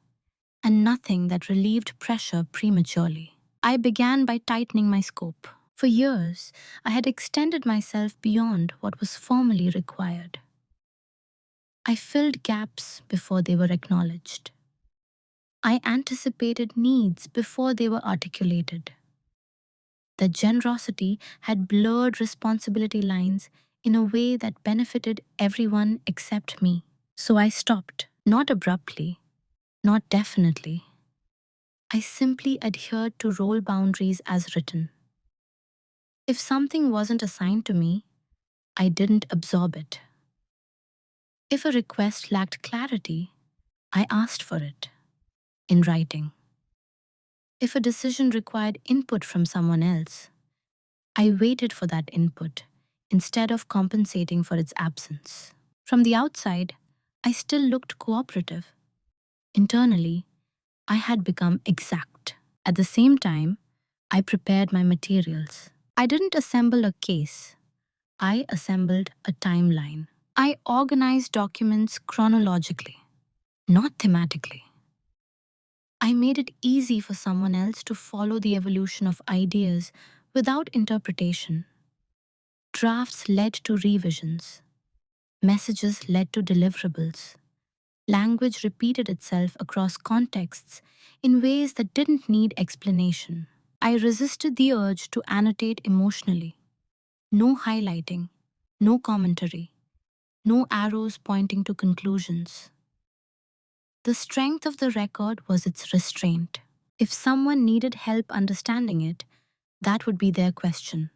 and nothing that relieved pressure prematurely. I began by tightening my scope. For years, I had extended myself beyond what was formally required. I filled gaps before they were acknowledged. I anticipated needs before they were articulated. The generosity had blurred responsibility lines in a way that benefited everyone except me. So I stopped, not abruptly, not definitely. I simply adhered to role boundaries as written. If something wasn't assigned to me, I didn't absorb it. If a request lacked clarity, I asked for it in writing. If a decision required input from someone else, I waited for that input instead of compensating for its absence. From the outside, I still looked cooperative. Internally, I had become exact. At the same time, I prepared my materials. I didn't assemble a case, I assembled a timeline. I organized documents chronologically, not thematically. I made it easy for someone else to follow the evolution of ideas without interpretation. Drafts led to revisions, messages led to deliverables. Language repeated itself across contexts in ways that didn't need explanation. I resisted the urge to annotate emotionally. No highlighting, no commentary, no arrows pointing to conclusions. The strength of the record was its restraint. If someone needed help understanding it, that would be their question,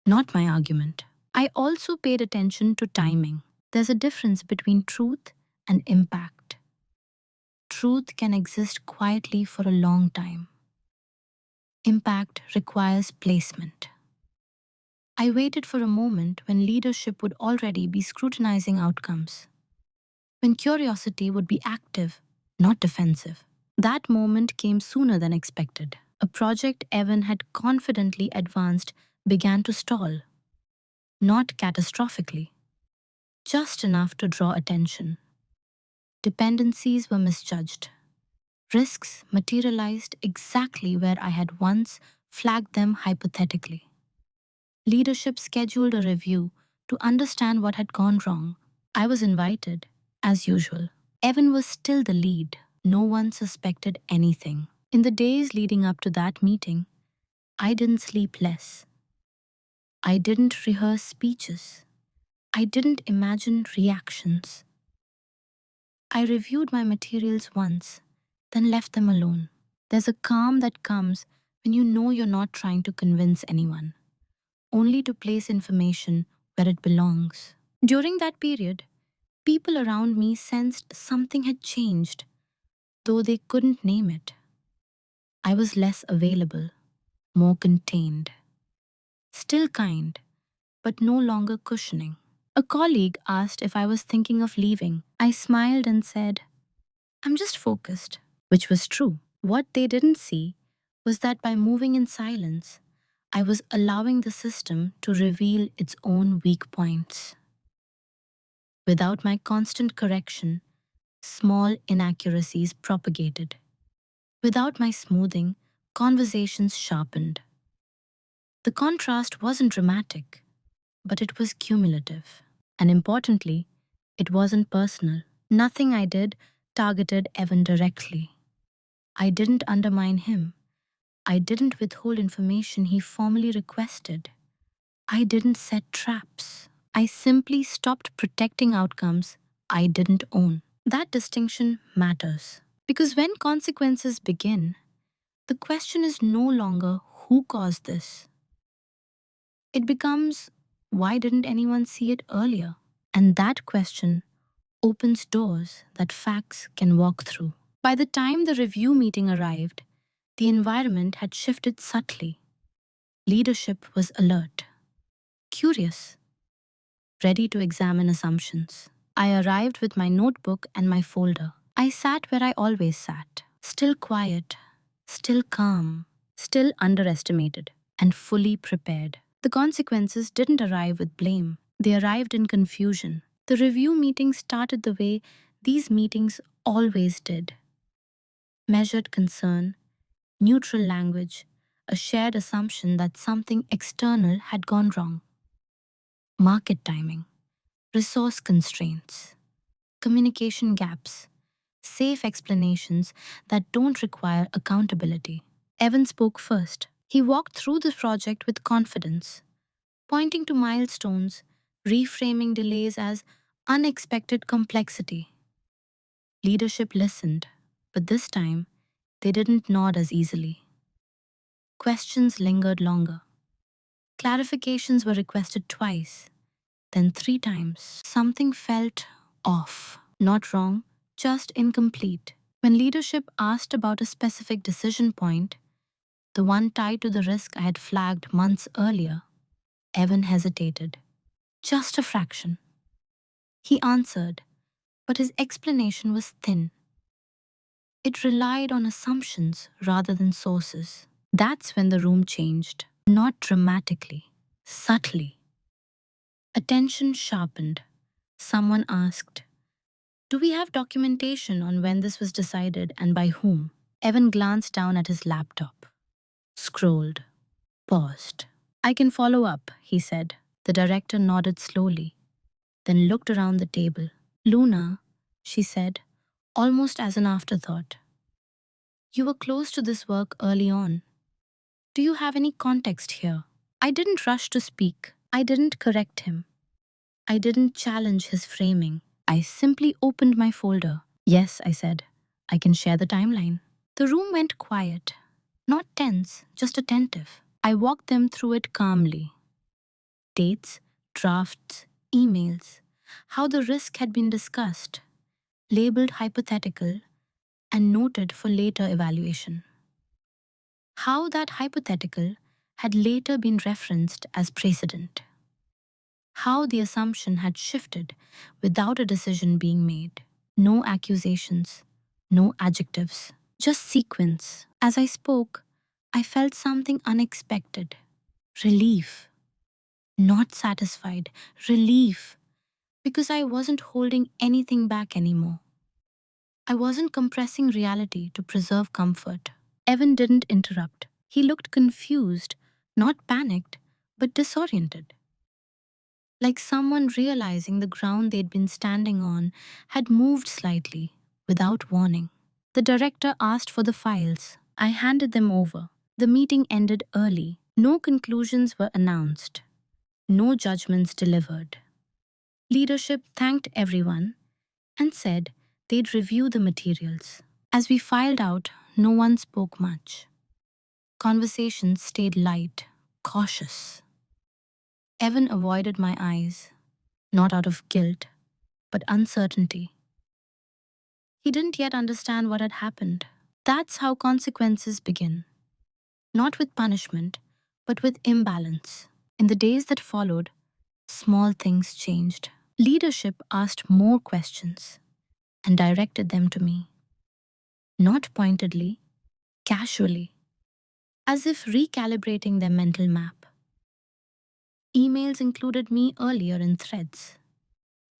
not my argument. I also paid attention to timing. There's a difference between truth and impact. Truth can exist quietly for a long time. Impact requires placement. I waited for a moment when leadership would already be scrutinizing outcomes, when curiosity would be active, not defensive. That moment came sooner than expected. A project Evan had confidently advanced began to stall, not catastrophically, just enough to draw attention. Dependencies were misjudged. Risks materialized exactly where I had once flagged them hypothetically. Leadership scheduled a review to understand what had gone wrong. I was invited, as usual. Evan was still the lead. No one suspected anything. In the days leading up to that meeting, I didn't sleep less. I didn't rehearse speeches. I didn't imagine reactions. I reviewed my materials once, then left them alone. There's a calm that comes when you know you're not trying to convince anyone, only to place information where it belongs. During that period, people around me sensed something had changed, though they couldn't name it. I was less available, more contained, still kind, but no longer cushioning. A colleague asked if I was thinking of leaving. I smiled and said, I'm just focused, which was true. What they didn't see was that by moving in silence, I was allowing the system to reveal its own weak points. Without my constant correction, small inaccuracies propagated. Without my smoothing, conversations sharpened. The contrast wasn't dramatic, but it was cumulative. And importantly, it wasn't personal. Nothing I did targeted Evan directly. I didn't undermine him. I didn't withhold information he formally requested. I didn't set traps. I simply stopped protecting outcomes I didn't own. That distinction matters. Because when consequences begin, the question is no longer who caused this. It becomes, why didn't anyone see it earlier? And that question opens doors that facts can walk through. By the time the review meeting arrived, the environment had shifted subtly. Leadership was alert, curious, ready to examine assumptions. I arrived with my notebook and my folder. I sat where I always sat, still quiet, still calm, still underestimated, and fully prepared. The consequences didn't arrive with blame, they arrived in confusion. The review meeting started the way these meetings always did: measured concern, neutral language, a shared assumption that something external had gone wrong. Market timing, resource constraints, communication gaps, safe explanations that don't require accountability. Evan spoke first. He walked through the project with confidence, pointing to milestones, reframing delays as unexpected complexity. Leadership listened, but this time they didn't nod as easily. Questions lingered longer. Clarifications were requested twice, then three times. Something felt off. Not wrong, just incomplete. When leadership asked about a specific decision point, the one tied to the risk I had flagged months earlier, Evan hesitated. Just a fraction. He answered, but his explanation was thin. It relied on assumptions rather than sources. That's when the room changed. Not dramatically, subtly. Attention sharpened. Someone asked, "Do we have documentation on when this was decided and by whom?" Evan glanced down at his laptop, scrolled, paused. "I can follow up," he said. The director nodded slowly, then looked around the table. "Luna," she said, almost as an afterthought, "you were close to this work early on. Do you have any context here?" I didn't rush to speak. I didn't correct him. I didn't challenge his framing. I simply opened my folder. "Yes," I said. "I can share the timeline." The room went quiet. Not tense, just attentive. I walked them through it calmly. Dates, drafts, emails, how the risk had been discussed, labeled hypothetical, and noted for later evaluation. How that hypothetical had later been referenced as precedent. How the assumption had shifted without a decision being made. No accusations, no adjectives, just sequence. As I spoke, I felt something unexpected. Relief. Not satisfied. Relief. Because I wasn't holding anything back anymore. I wasn't compressing reality to preserve comfort. Evan didn't interrupt. He looked confused, not panicked, but disoriented. Like someone realizing the ground they'd been standing on had moved slightly, without warning. The director asked for the files. I handed them over. The meeting ended early. No conclusions were announced. No judgments delivered. Leadership thanked everyone and said they'd review the materials. As we filed out, no one spoke much. Conversations stayed light, cautious. Evan avoided my eyes, not out of guilt, but uncertainty. He didn't yet understand what had happened. That's how consequences begin. Not with punishment, but with imbalance. In the days that followed, small things changed. Leadership asked more questions and directed them to me. Not pointedly, casually, as if recalibrating their mental map. Emails included me earlier in threads.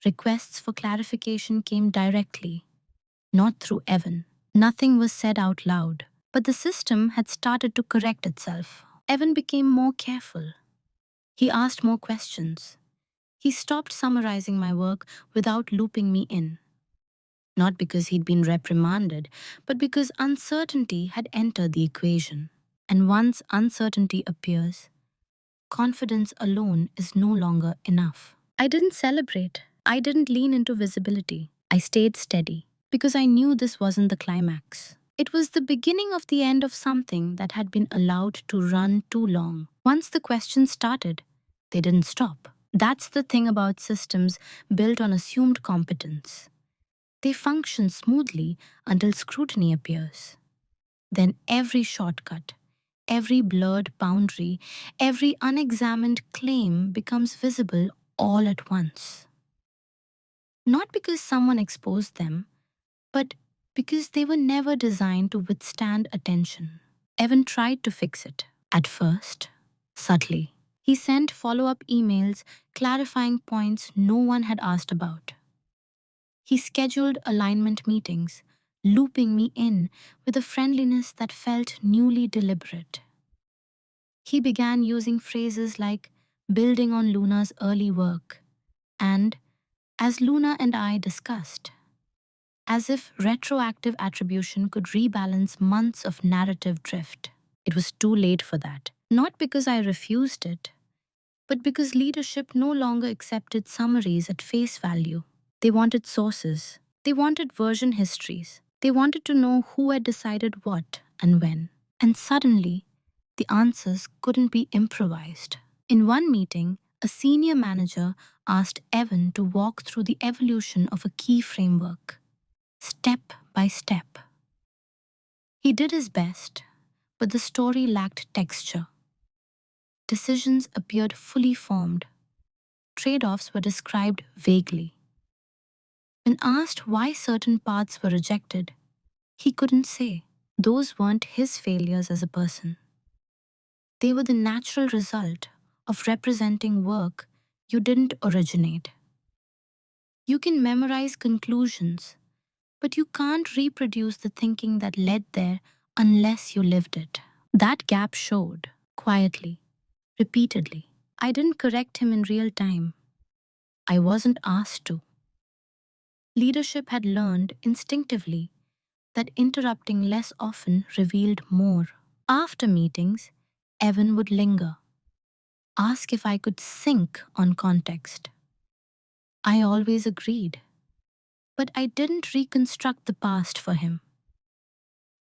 Requests for clarification came directly, not through Evan. Nothing was said out loud, but the system had started to correct itself. Evan became more careful. He asked more questions. He stopped summarizing my work without looping me in. Not because he'd been reprimanded, but because uncertainty had entered the equation. And once uncertainty appears, confidence alone is no longer enough. I didn't celebrate. I didn't lean into visibility. I stayed steady because I knew this wasn't the climax. It was the beginning of the end of something that had been allowed to run too long. Once the questions started, they didn't stop. That's the thing about systems built on assumed competence. They function smoothly until scrutiny appears. Then every shortcut, every blurred boundary, every unexamined claim becomes visible all at once. Not because someone exposed them, but because they were never designed to withstand attention. Evan tried to fix it. At first, subtly. He sent follow-up emails clarifying points no one had asked about. He scheduled alignment meetings, looping me in with a friendliness that felt newly deliberate. He began using phrases like building on Luna's early work and as Luna and I discussed, as if retroactive attribution could rebalance months of narrative drift. It was too late for that. Not because I refused it, but because leadership no longer accepted summaries at face value. They wanted sources. They wanted version histories. They wanted to know who had decided what and when. And suddenly, the answers couldn't be improvised. In one meeting, a senior manager asked Evan to walk through the evolution of a key framework, step by step. He did his best, but the story lacked texture. Decisions appeared fully formed. Trade offs were described vaguely. When asked why certain paths were rejected, he couldn't say. Those weren't his failures as a person. They were the natural result of representing work you didn't originate. You can memorize conclusions, but you can't reproduce the thinking that led there unless you lived it. That gap showed, quietly, repeatedly. I didn't correct him in real time. I wasn't asked to. Leadership had learned instinctively that interrupting less often revealed more. After meetings, Evan would linger, ask if I could sync on context. I always agreed, but I didn't reconstruct the past for him.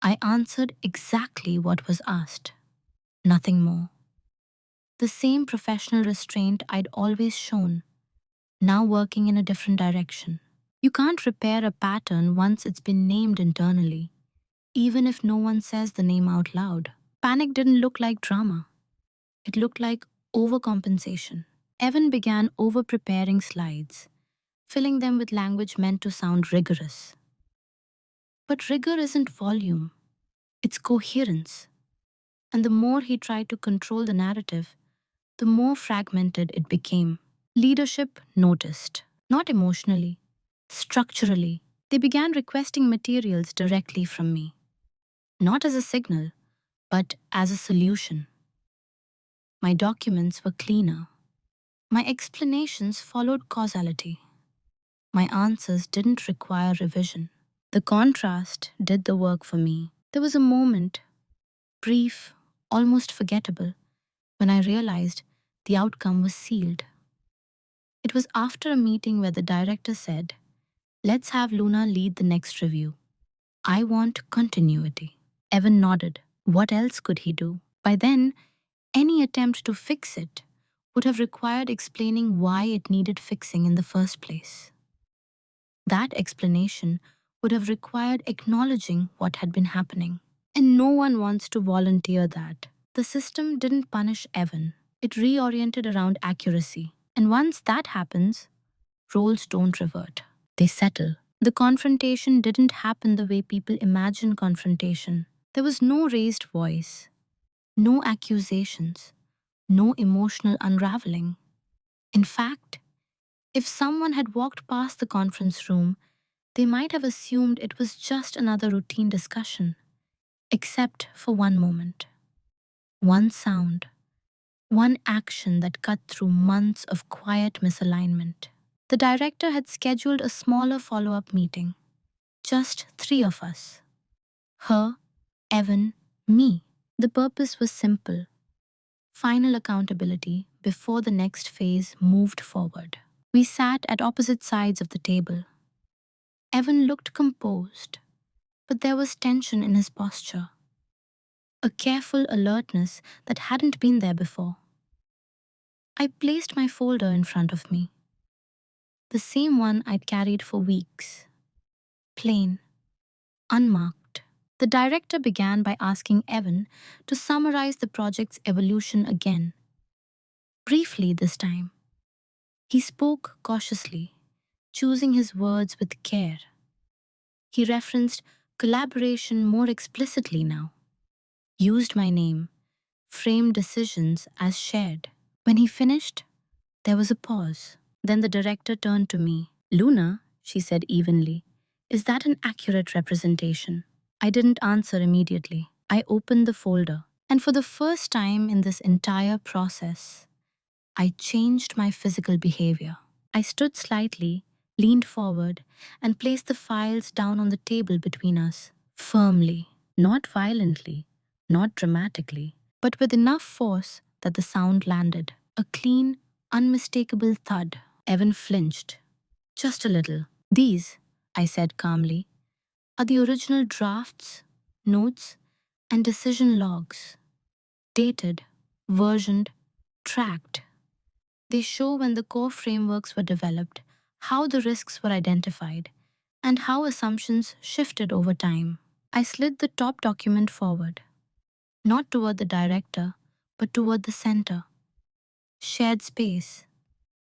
I answered exactly what was asked, nothing more. The same professional restraint I'd always shown, now working in a different direction. You can't repair a pattern once it's been named internally, even if no one says the name out loud. Panic didn't look like drama. It looked like overcompensation. Evan began over-preparing slides, filling them with language meant to sound rigorous. But rigor isn't volume, it's coherence. And the more he tried to control the narrative, the more fragmented it became. Leadership noticed, not emotionally, structurally. They began requesting materials directly from me, not as a signal, but as a solution. My documents were cleaner. My explanations followed causality. My answers didn't require revision. The contrast did the work for me. There was a moment, brief, almost forgettable, when I realized the outcome was sealed. It was after a meeting where the director said, "Let's have Luna lead the next review. I want continuity." Evan nodded. What else could he do? By then, any attempt to fix it would have required explaining why it needed fixing in the first place. That explanation would have required acknowledging what had been happening. And no one wants to volunteer that. The system didn't punish Evan. It reoriented around accuracy. And once that happens, roles don't revert. They settle. The confrontation didn't happen the way people imagine confrontation. There was no raised voice, no accusations, no emotional unraveling. In fact, if someone had walked past the conference room, they might have assumed it was just another routine discussion, except for one moment. One sound, one action that cut through months of quiet misalignment. The director had scheduled a smaller follow-up meeting. Just three of us. Her, Evan, me. The purpose was simple. Final accountability before the next phase moved forward. We sat at opposite sides of the table. Evan looked composed, but there was tension in his posture. A careful alertness that hadn't been there before. I placed my folder in front of me. The same one I'd carried for weeks. Plain, unmarked. The director began by asking Evan to summarize the project's evolution again. Briefly this time. He spoke cautiously, choosing his words with care. He referenced collaboration more explicitly now, used my name, framed decisions as shared. When he finished, there was a pause. Then the director turned to me. "Luna," she said evenly, "is that an accurate representation?" I didn't answer immediately. I opened the folder, and for the first time in this entire process, I changed my physical behavior. I stood slightly, leaned forward, and placed the files down on the table between us, firmly, not violently, not dramatically, but with enough force that the sound landed. A clean, unmistakable thud. Evan flinched. Just a little. "These," I said calmly, are the original drafts, notes, and decision logs. Dated, versioned, tracked. They show when the core frameworks were developed, how the risks were identified, and how assumptions shifted over time. I slid the top document forward, not toward the director, but toward the center. Shared space,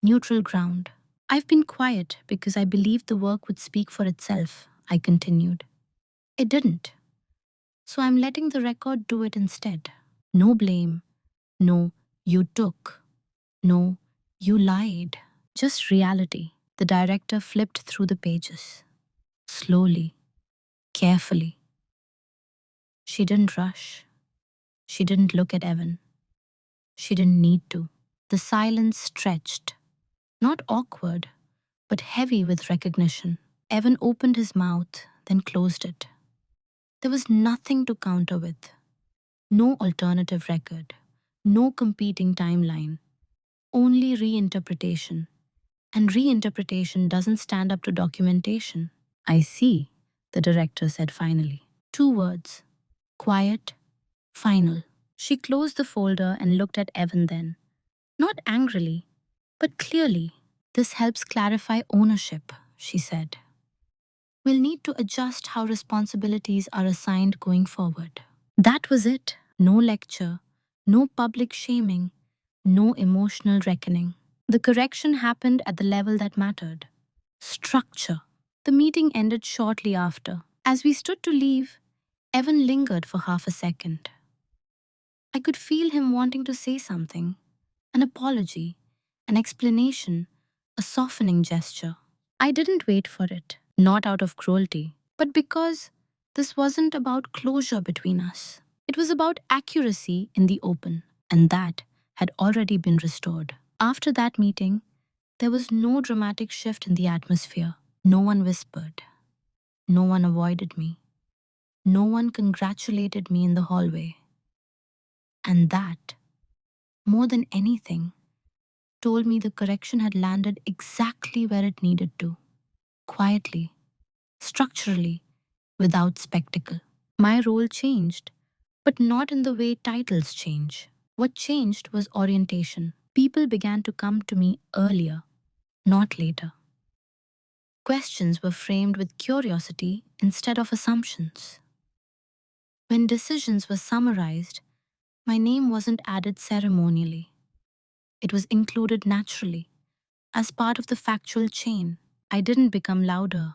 neutral ground. I've been quiet because I believed the work would speak for itself, I continued. It didn't, so I'm letting the record do it instead. No blame, no, you took, no, you lied. Just reality. The director flipped through the pages. Slowly, carefully. She didn't rush. She didn't look at Evan. She didn't need to. The silence stretched. Not awkward, but heavy with recognition. Evan opened his mouth, then closed it. There was nothing to counter with. No alternative record. No competing timeline. Only reinterpretation. And reinterpretation doesn't stand up to documentation. I see, the director said finally. 2 words. Quiet, final. She closed the folder and looked at Evan then. Not angrily, but clearly. This helps clarify ownership, she said. We'll need to adjust how responsibilities are assigned going forward. That was it. No lecture, no public shaming, no emotional reckoning. The correction happened at the level that mattered. Structure. The meeting ended shortly after. As we stood to leave, Evan lingered for half a second. I could feel him wanting to say something, an apology, an explanation, a softening gesture. I didn't wait for it, not out of cruelty, but because this wasn't about closure between us. It was about accuracy in the open, and that had already been restored. After that meeting, there was no dramatic shift in the atmosphere. No one whispered. No one avoided me. No one congratulated me in the hallway. And that, more than anything, told me the correction had landed exactly where it needed to. Quietly, structurally, without spectacle. My role changed, but not in the way titles change. What changed was orientation. People began to come to me earlier, not later. Questions were framed with curiosity instead of assumptions. When decisions were summarized, my name wasn't added ceremonially. It was included naturally, as part of the factual chain. I didn't become louder.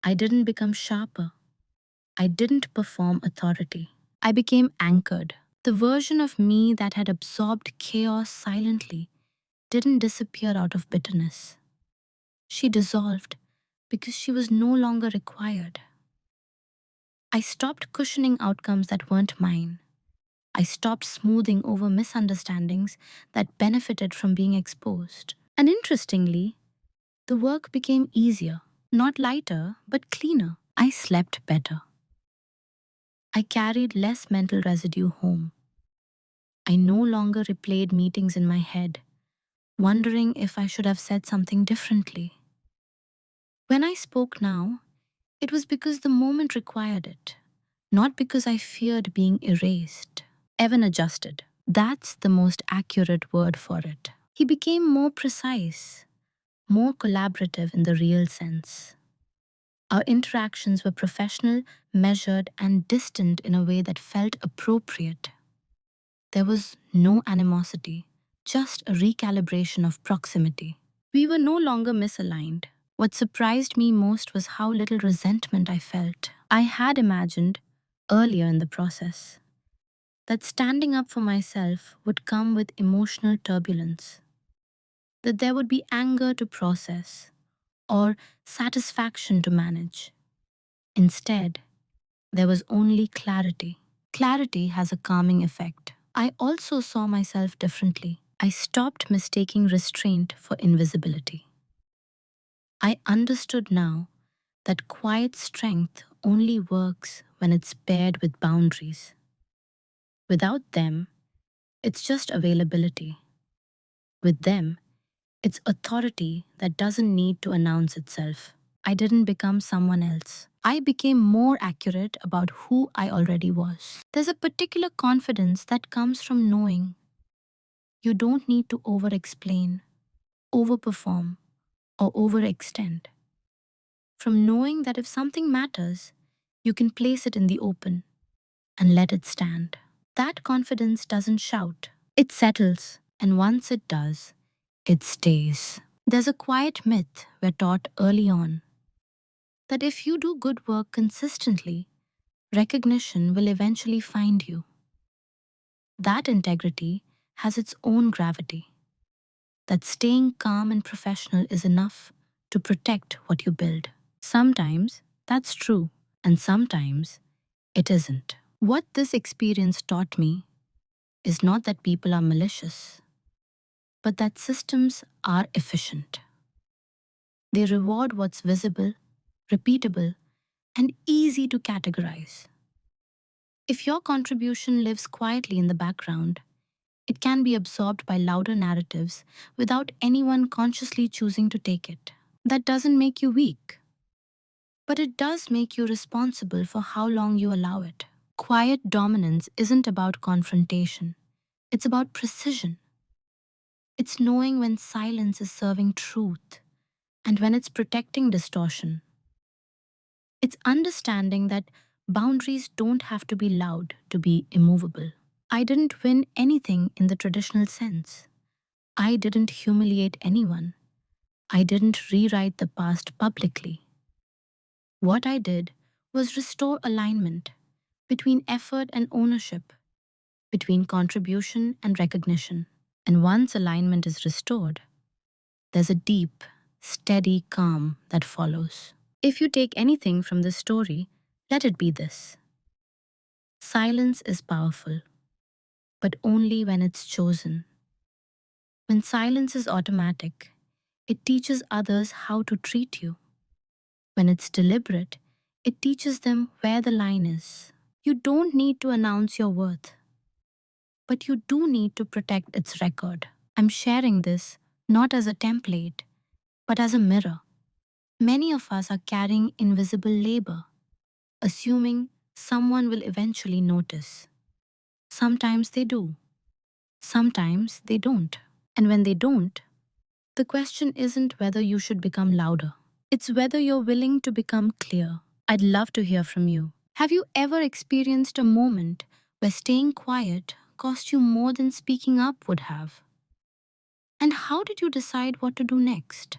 I didn't become sharper. I didn't perform authority. I became anchored. The version of me that had absorbed chaos silently didn't disappear out of bitterness. She dissolved because she was no longer required. I stopped cushioning outcomes that weren't mine. I stopped smoothing over misunderstandings that benefited from being exposed. And interestingly, the work became easier, not lighter, but cleaner. I slept better. I carried less mental residue home. I no longer replayed meetings in my head, wondering if I should have said something differently. When I spoke now, it was because the moment required it, not because I feared being erased. Evan adjusted. That's the most accurate word for it. He became more precise, more collaborative in the real sense. Our interactions were professional, measured, and distant in a way that felt appropriate. There was no animosity, just a recalibration of proximity. We were no longer misaligned. What surprised me most was how little resentment I felt. I had imagined, earlier in the process, that standing up for myself would come with emotional turbulence, that there would be anger to process or satisfaction to manage. Instead, there was only clarity. Clarity has a calming effect. I also saw myself differently. I stopped mistaking restraint for invisibility. I understood now that quiet strength only works when it's paired with boundaries. Without them, it's just availability. With them, it's authority that doesn't need to announce itself. I didn't become someone else. I became more accurate about who I already was. There's a particular confidence that comes from knowing you don't need to over explain, overperform, or overextend. From knowing that if something matters, you can place it in the open and let it stand. That confidence doesn't shout, it settles, and once it does, it stays. There's a quiet myth we're taught early on that if you do good work consistently, recognition will eventually find you. That integrity has its own gravity, that staying calm and professional is enough to protect what you build. Sometimes that's true, and sometimes it isn't. What this experience taught me is not that people are malicious, but that systems are efficient. They reward what's visible, repeatable, and easy to categorize. If your contribution lives quietly in the background, it can be absorbed by louder narratives without anyone consciously choosing to take it. That doesn't make you weak, but it does make you responsible for how long you allow it. Quiet dominance isn't about confrontation, it's about precision. It's knowing when silence is serving truth and when it's protecting distortion. It's understanding that boundaries don't have to be loud to be immovable. I didn't win anything in the traditional sense. I didn't humiliate anyone. I didn't rewrite the past publicly. What I did was restore alignment between effort and ownership, between contribution and recognition. And once alignment is restored, there's a deep, steady calm that follows. If you take anything from this story, let it be this: silence is powerful, but only when it's chosen. When silence is automatic, it teaches others how to treat you. When it's deliberate, it teaches them where the line is. You don't need to announce your worth, but you do need to protect its record. I'm sharing this not as a template, but as a mirror. Many of us are carrying invisible labor, assuming someone will eventually notice. Sometimes they do, sometimes they don't. And when they don't, the question isn't whether you should become louder, it's whether you're willing to become clear. I'd love to hear from you. Have you ever experienced a moment where staying quiet cost you more than speaking up would have? And how did you decide what to do next?